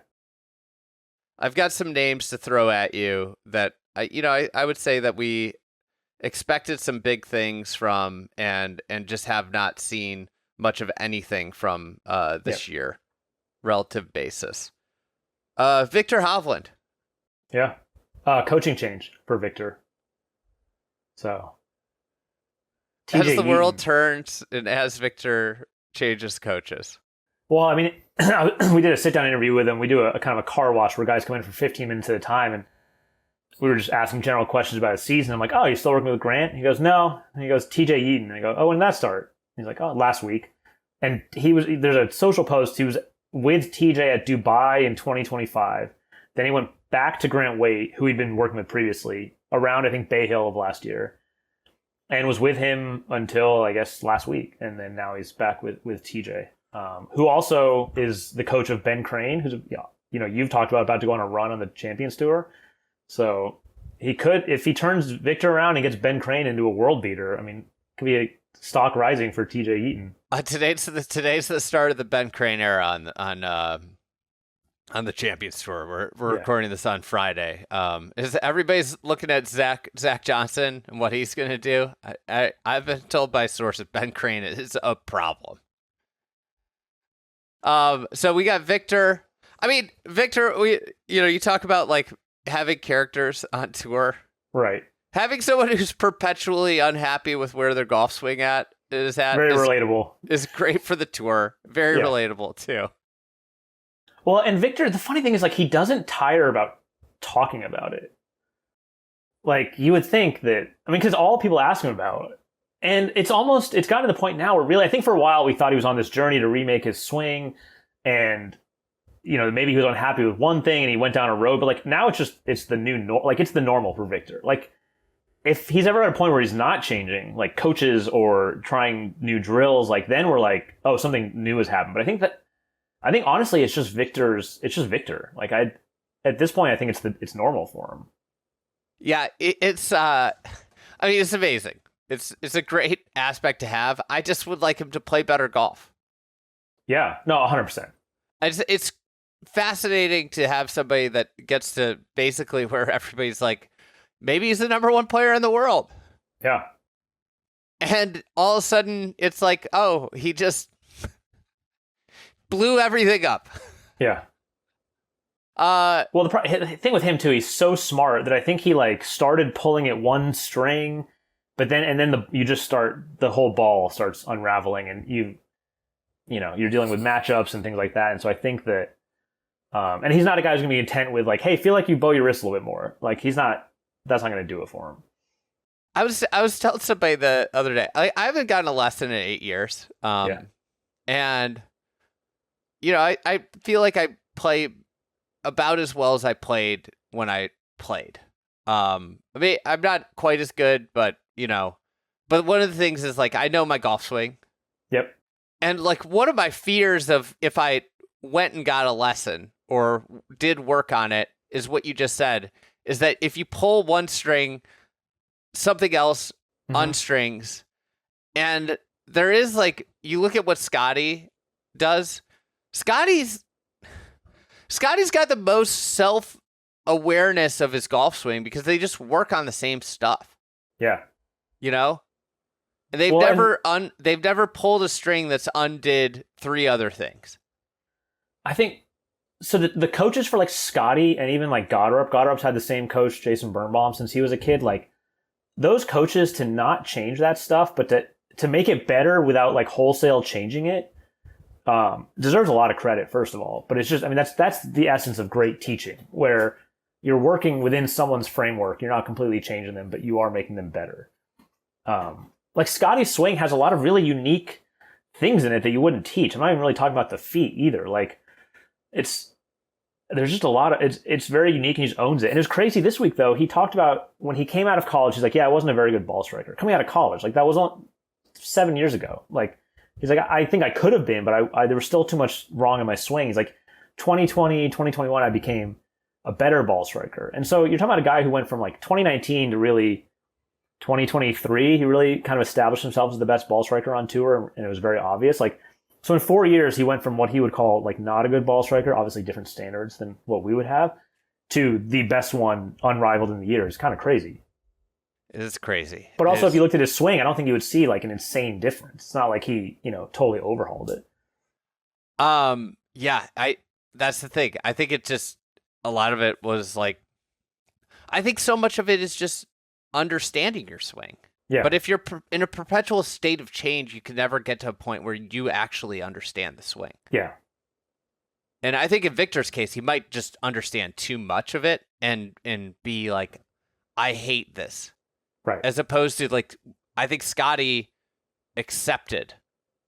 I've got some names to throw at you that I would say that we expected some big things from, and just have not seen much of anything from this year, relative basis. Victor Hovland. Yeah. Coaching change for Victor. So, as the world turns and as Victor changes coaches. Well, we did a sit-down interview with him. We do a kind of a car wash where guys come in for 15 minutes at a time, and we were just asking general questions about his season. I'm like, "Oh, you still working with Grant?" He goes, "No." And he goes, "TJ Yeaton." And I go, "Oh, when did that start?" He's like, "Oh, last week." And there's a social post. He was with TJ at Dubai in 2025. Then he went back to Grant Waite, who he'd been working with previously, around, I think, Bay Hill of last year, and was with him until, I guess, last week. And then now he's back with TJ, who also is the coach of Ben Crane, who's, you've talked about to go on a run on the Champions Tour. So he could, if he turns Victor around and gets Ben Crane into a world beater, it could be a stock rising for TJ Yeaton. Today's the start of the Ben Crane era on the Champions Tour. We're recording this on Friday. Everybody's looking at Zach Johnson and what he's going to do. I've been told by sources Ben Crane is a problem. So we got Victor. Victor, you talk about like having characters on tour, right? Having someone who's perpetually unhappy with where their golf swing is very relatable. Is great for the tour. Very relatable too. Well, and Victor, the funny thing is, like, he doesn't tire about talking about it. Like, you would think that, because all people ask him about it. And it's gotten to the point now where really, I think for a while we thought he was on this journey to remake his swing, and, maybe he was unhappy with one thing and he went down a road, but like now it's the new, it's the normal for Victor. Like, if he's ever at a point where he's not changing, like coaches or trying new drills, like then we're like, oh, something new has happened. But I think honestly, it's just Victor. Like at this point, I think it's normal for him. Yeah, it's amazing. It's a great aspect to have. I just would like him to play better golf. Yeah, no, 100%. It's fascinating to have somebody that gets to basically where everybody's like, maybe he's the number one player in the world. Yeah. And all of a sudden, it's like, oh, he just blew everything up. Yeah. Well, the thing with him too, he's so smart that I think he like started pulling at one string, but then the whole ball starts unraveling, and you're dealing with matchups and things like that. And so I think that, and he's not a guy who's gonna be intent with like, hey, feel like you bow your wrist a little bit more. Like that's not gonna do it for him. I was telling somebody the other day, I haven't gotten a lesson in 8 years. And I feel like I play about as well as I played when I played. I mean, I'm not quite as good, but but one of the things is like I know my golf swing. Yep. And like one of my fears of if I went and got a lesson or did work on it is what you just said, is that if you pull one string, something else unstrings. And there is like, you look at what Scottie does. Scottie's got the most self-awareness of his golf swing because they just work on the same stuff. Yeah. And they've never pulled a string that's undid 3 other things. I think so. The coaches for like Scottie and even like Gotterup's had the same coach, Jason Birnbaum, since he was a kid. Like those coaches to not change that stuff, but to make it better without like wholesale changing it, deserves a lot of credit, first of all. But it's just, I mean, that's the essence of great teaching, where you're working within someone's framework. You're not completely changing them, but you are making them better. Like Scottie's swing has a lot of really unique things in it that you wouldn't teach. I'm not even really talking about the feet either. Like there's just a lot of, it's very unique and he just owns it. And it's crazy this week though. He talked about when he came out of college, he's like, yeah, I wasn't a very good ball striker. Coming out of college, like that was 7 years ago. Like he's like, I think I could have been, but I there was still too much wrong in my swing. He's like 2020, 2021, I became a better ball striker. And so you're talking about a guy who went from like 2019 to really 2023, he really kind of established himself as the best ball striker on tour, and it was very obvious. Like, so in 4 years, he went from what he would call like not a good ball striker, obviously different standards than what we would have, to the best one, unrivaled in the year. It's kind of crazy. It is crazy. But also, if you looked at his swing, I don't think you would see like an insane difference. It's not like he, totally overhauled it. Yeah, that's the thing. I think it just, a lot of it was like, I think so much of it is just understanding your swing. Yeah. But if you're in a perpetual state of change, you can never get to a point where you actually understand the swing. Yeah. And I think in Victor's case, he might just understand too much of it and be like, I hate this. Right. As opposed to like, I think Scottie accepted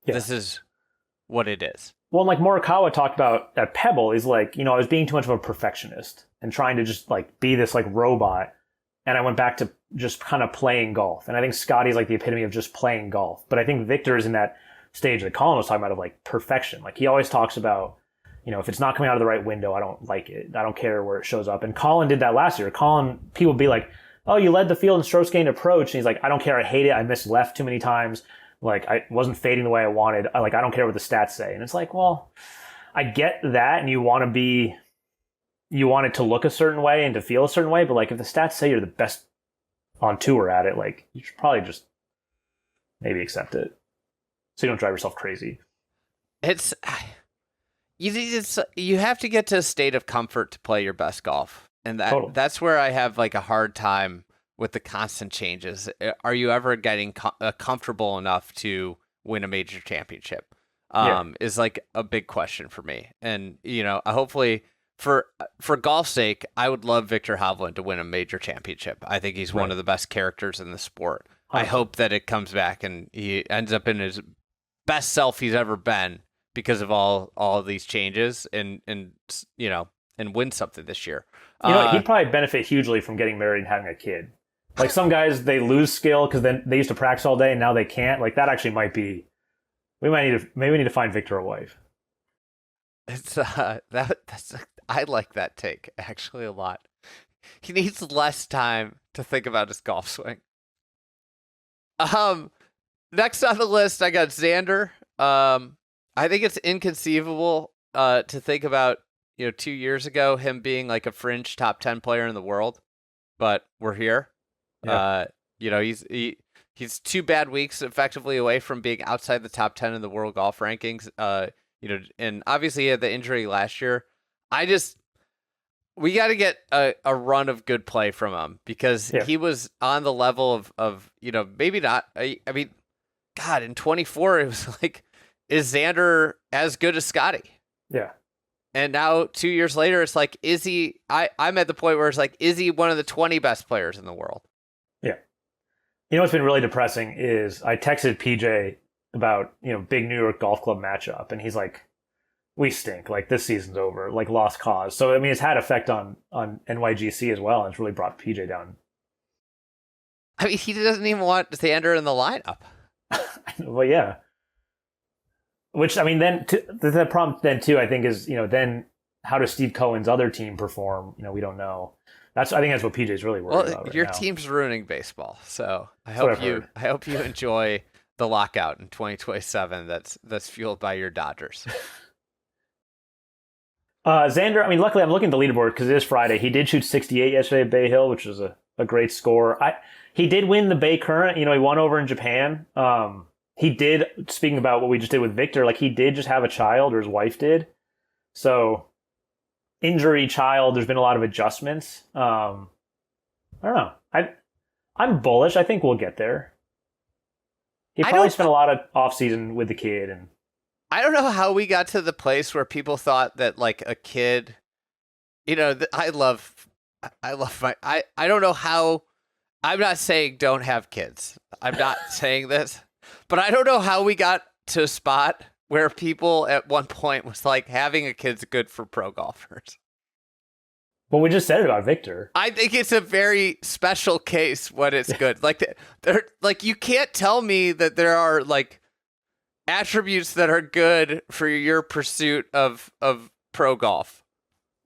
this is what it is. Well, like Morikawa talked about at Pebble, is like, I was being too much of a perfectionist and trying to just like be this like robot. And I went back to just kind of playing golf. And I think Scottie's like the epitome of just playing golf. But I think Victor is in that stage that Colin was talking about of like perfection. Like he always talks about, if it's not coming out of the right window, I don't like it. I don't care where it shows up. And Colin did that last year. People would be like, oh, you led the field in strokes gained approach. And he's like, I don't care. I hate it. I missed left too many times. Like I wasn't fading the way I wanted. I don't care what the stats say. And it's like, well, I get that. And you want it to look a certain way and to feel a certain way. But like if the stats say you're the best on tour at it, like you should probably just maybe accept it so you don't drive yourself crazy. You have to get to a state of comfort to play your best golf. And that's where I have like a hard time with the constant changes. Are you ever getting comfortable enough to win a major championship? Is like a big question for me. And, hopefully for golf's sake, I would love Viktor Hovland to win a major championship. I think he's one of the best characters in the sport. 100%. I hope that it comes back and he ends up in his best self he's ever been because of all of these changes and win something this year. He'd probably benefit hugely from getting married and having a kid. Like some guys, they lose skill because then they used to practice all day and now they can't. Like that actually might be. We need to find Victor a wife. It's I like that take actually a lot. He needs less time to think about his golf swing. Next on the list, I got Xander. I think it's inconceivable to think about 2 years ago him being like a fringe top 10 player in the world, but we're here. Yeah. He's 2 bad weeks effectively away from being outside the top 10 in the world golf rankings. And obviously he had the injury last year. We got to get a run of good play from him because he was on the level of maybe not. I mean, God, in 24 it was like, is Xander as good as Scottie? Yeah. And now 2 years later, it's like, is he? I'm at the point where it's like, is he one of the 20 best players in the world? Yeah. What's been really depressing is I texted PJ about, big New York Golf Club matchup. And he's like, we stink. Like this season's over. Like lost cause. So I mean, it's had effect on NYGC as well, and it's really brought PJ down. I mean, he doesn't even want Xander in the lineup. Well, yeah. Which I mean, then the problem then too, I think, is then how does Steve Cohen's other team perform? We don't know. I think that's what PJ's really worried about. Right your now. Team's ruining baseball, so I hope you enjoy the lockout in 2027. That's fueled by your Dodgers. Xander, I mean, luckily I'm looking at the leaderboard because it is Friday. He did shoot 68 yesterday at Bay Hill, which was a great score. He did win the Bay Current. He won over in Japan. He did, speaking about what we just did with Victor, like he did just have a child, or his wife did. So injury, child, there's been a lot of adjustments. I don't know. I'm bullish. I think we'll get there. He probably spent a lot of offseason with the kid, and I don't know how we got to the place where people thought that like a kid, I don't know how. I'm not saying don't have kids. I'm not saying this, but I don't know how we got to a spot where people at one point was like having a kid's good for pro golfers. Well, we just said it about Victor. I think it's a very special case when it's good. Like you can't tell me that there are like attributes that are good for your pursuit of pro golf.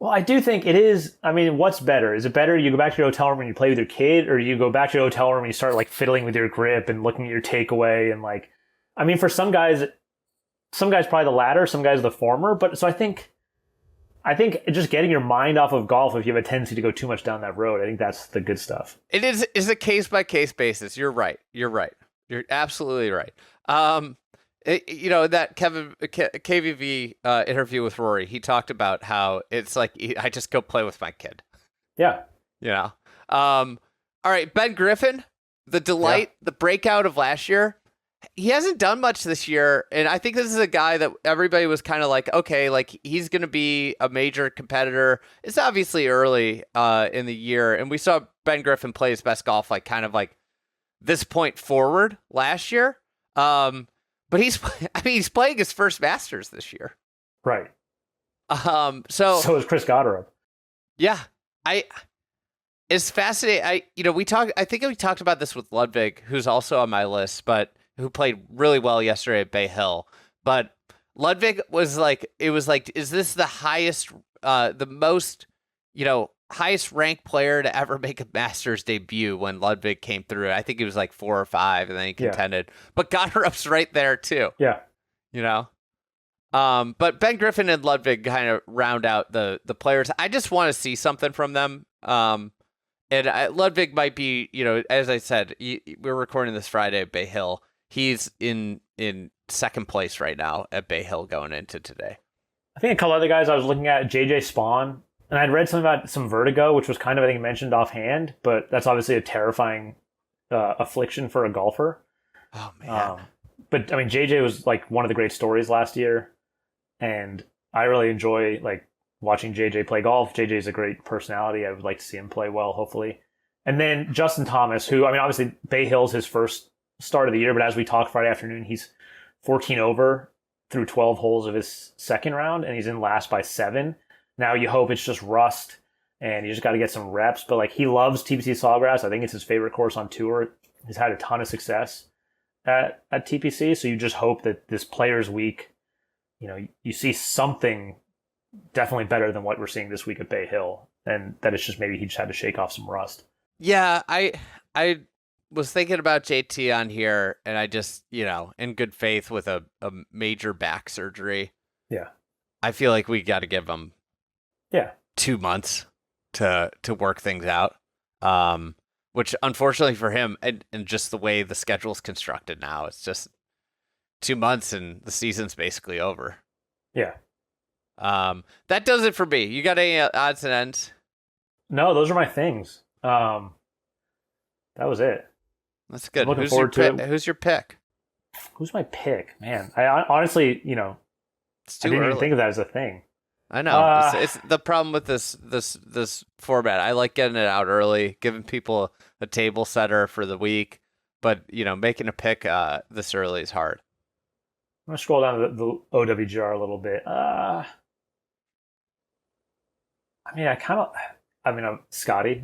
Well, I do think it is. I mean, what's better? Is it better you go back to your hotel room and you play with your kid, or you go back to your hotel room and you start like fiddling with your grip and looking at your takeaway and like, I mean, for some guys probably the latter, some guys the former. But so I think just getting your mind off of golf, if you have a tendency to go too much down that road, I think that's the good stuff. Is a case by case basis. You're right. You're absolutely right. That KVV interview with Rory, he talked about how it's like I just go play with my kid. Yeah. All right, Ben Griffin, the delight, the breakout of last year. He hasn't done much this year, and I think this is a guy that everybody was kind of like, okay, like he's going to be a major competitor. It's obviously early in the year, and we saw Ben Griffin play his best golf like kind of like this point forward last year. But he's playing his first Masters this year. Right. So is Chris Gotterup. Yeah. It's fascinating. I think we talked about this with Ludwig, who's also on my list, but who played really well yesterday at Bay Hill. But Ludwig was like, is this the highest, the most, highest ranked player to ever make a Masters debut when Ludwig came through? I think he was like 4 or 5, and then he contended. Yeah. But Gotterup's right there too. Yeah. But Ben Griffin and Ludwig kind of round out the players. I just want to see something from them. And Ludwig might be, as I said, we're recording this Friday at Bay Hill. He's in second place right now at Bay Hill going into today. I think a couple other guys I was looking at, JJ Spawn, and I'd read something about some vertigo, which was kind of, I think, mentioned offhand, but that's obviously a terrifying affliction for a golfer. Oh, man. But, I mean, JJ was, like, one of the great stories last year, and I really enjoy, like, watching JJ play golf. JJ's a great personality. I would like to see him play well, hopefully. And then Justin Thomas, who, I mean, obviously, Bay Hill's his first start of the year, but as we talked Friday afternoon, he's 14 over through 12 holes of his second round, and he's in last by 7. Now you hope it's just rust, and you just got to get some reps. But like he loves TPC Sawgrass. I think it's his favorite course on tour. He's had a ton of success at TPC. So you just hope that this Players Week, you see something definitely better than what we're seeing this week at Bay Hill, and that it's just maybe he just had to shake off some rust. Yeah, I was thinking about JT on here, and I just, in good faith with a major back surgery. Yeah. I feel like we got to give him 2 months to work things out. Which unfortunately for him, and just the way the schedule's constructed now, it's just 2 months and the season's basically over. Yeah. That does it for me. You got any odds and ends? No, those are my things. That was it. That's good. Who's your pick? Who's my pick? Man, I honestly, it's too I didn't early. even think of that as a thing. I know. It's the problem with this format. I like getting it out early, giving people a table setter for the week, but making a pick this early is hard. going to scroll down the OWGR a little bit. Scottie.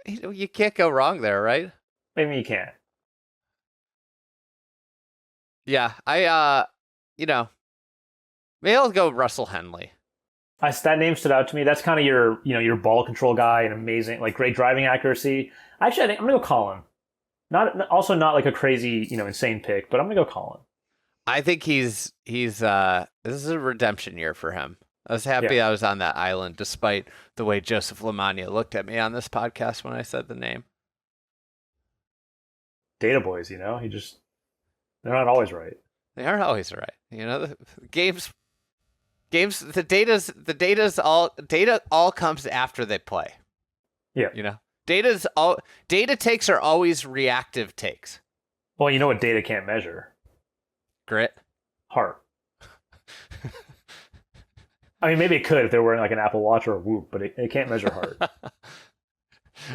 You can't go wrong there, right? Maybe you can't. Yeah, maybe I'll go Russell Henley. That name stood out to me. That's kind of your ball control guy and amazing, like great driving accuracy. Actually, I think I'm gonna go Colin. Not like a crazy, insane pick, but I'm gonna go Colin. I think this is a redemption year for him. I was happy I was on that island, despite the way Joseph Lamagna looked at me on this podcast when I said the name. Data boys, they're not always right. They aren't always right. The data all comes after they play. Yeah. Data takes are always reactive takes. Well, you know what data can't measure? Grit. Heart. I mean, maybe it could if they were wearing like an Apple Watch or a Whoop, but it can't measure heart.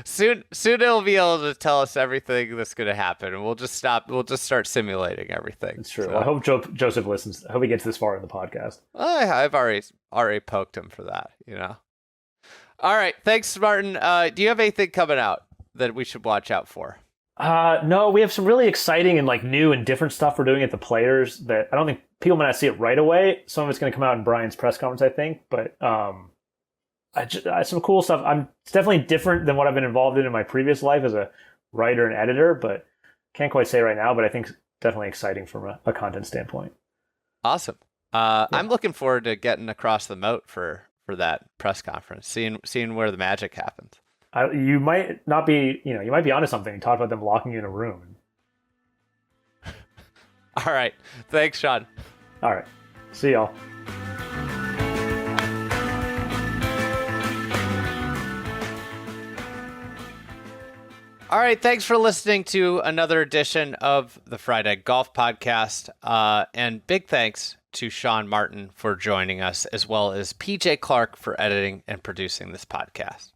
Soon it'll be able to tell us everything that's going to happen, and we'll just start simulating everything. It's true. So, I hope Joseph listens. I hope he gets this far in the podcast. I've already poked him for that. All right, thanks, Martin. Do you have anything coming out that we should watch out for? No, we have some really exciting and like new and different stuff we're doing at the Players that I don't think people might not see it right away. Some of it's going to come out in Brian's press conference, I think, but some cool stuff. It's definitely different than what I've been involved in my previous life as a writer and editor, but can't quite say right now, but I think definitely exciting from a content standpoint. Awesome. I'm looking forward to getting across the moat for that press conference, seeing where the magic happens. You might not be, you might be onto something. You talk about them locking you in a room. All right. Thanks, Sean. All right. See y'all. All right, thanks for listening to another edition of the Friday Golf Podcast. And big thanks to Sean Martin for joining us, as well as PJ Clark for editing and producing this podcast.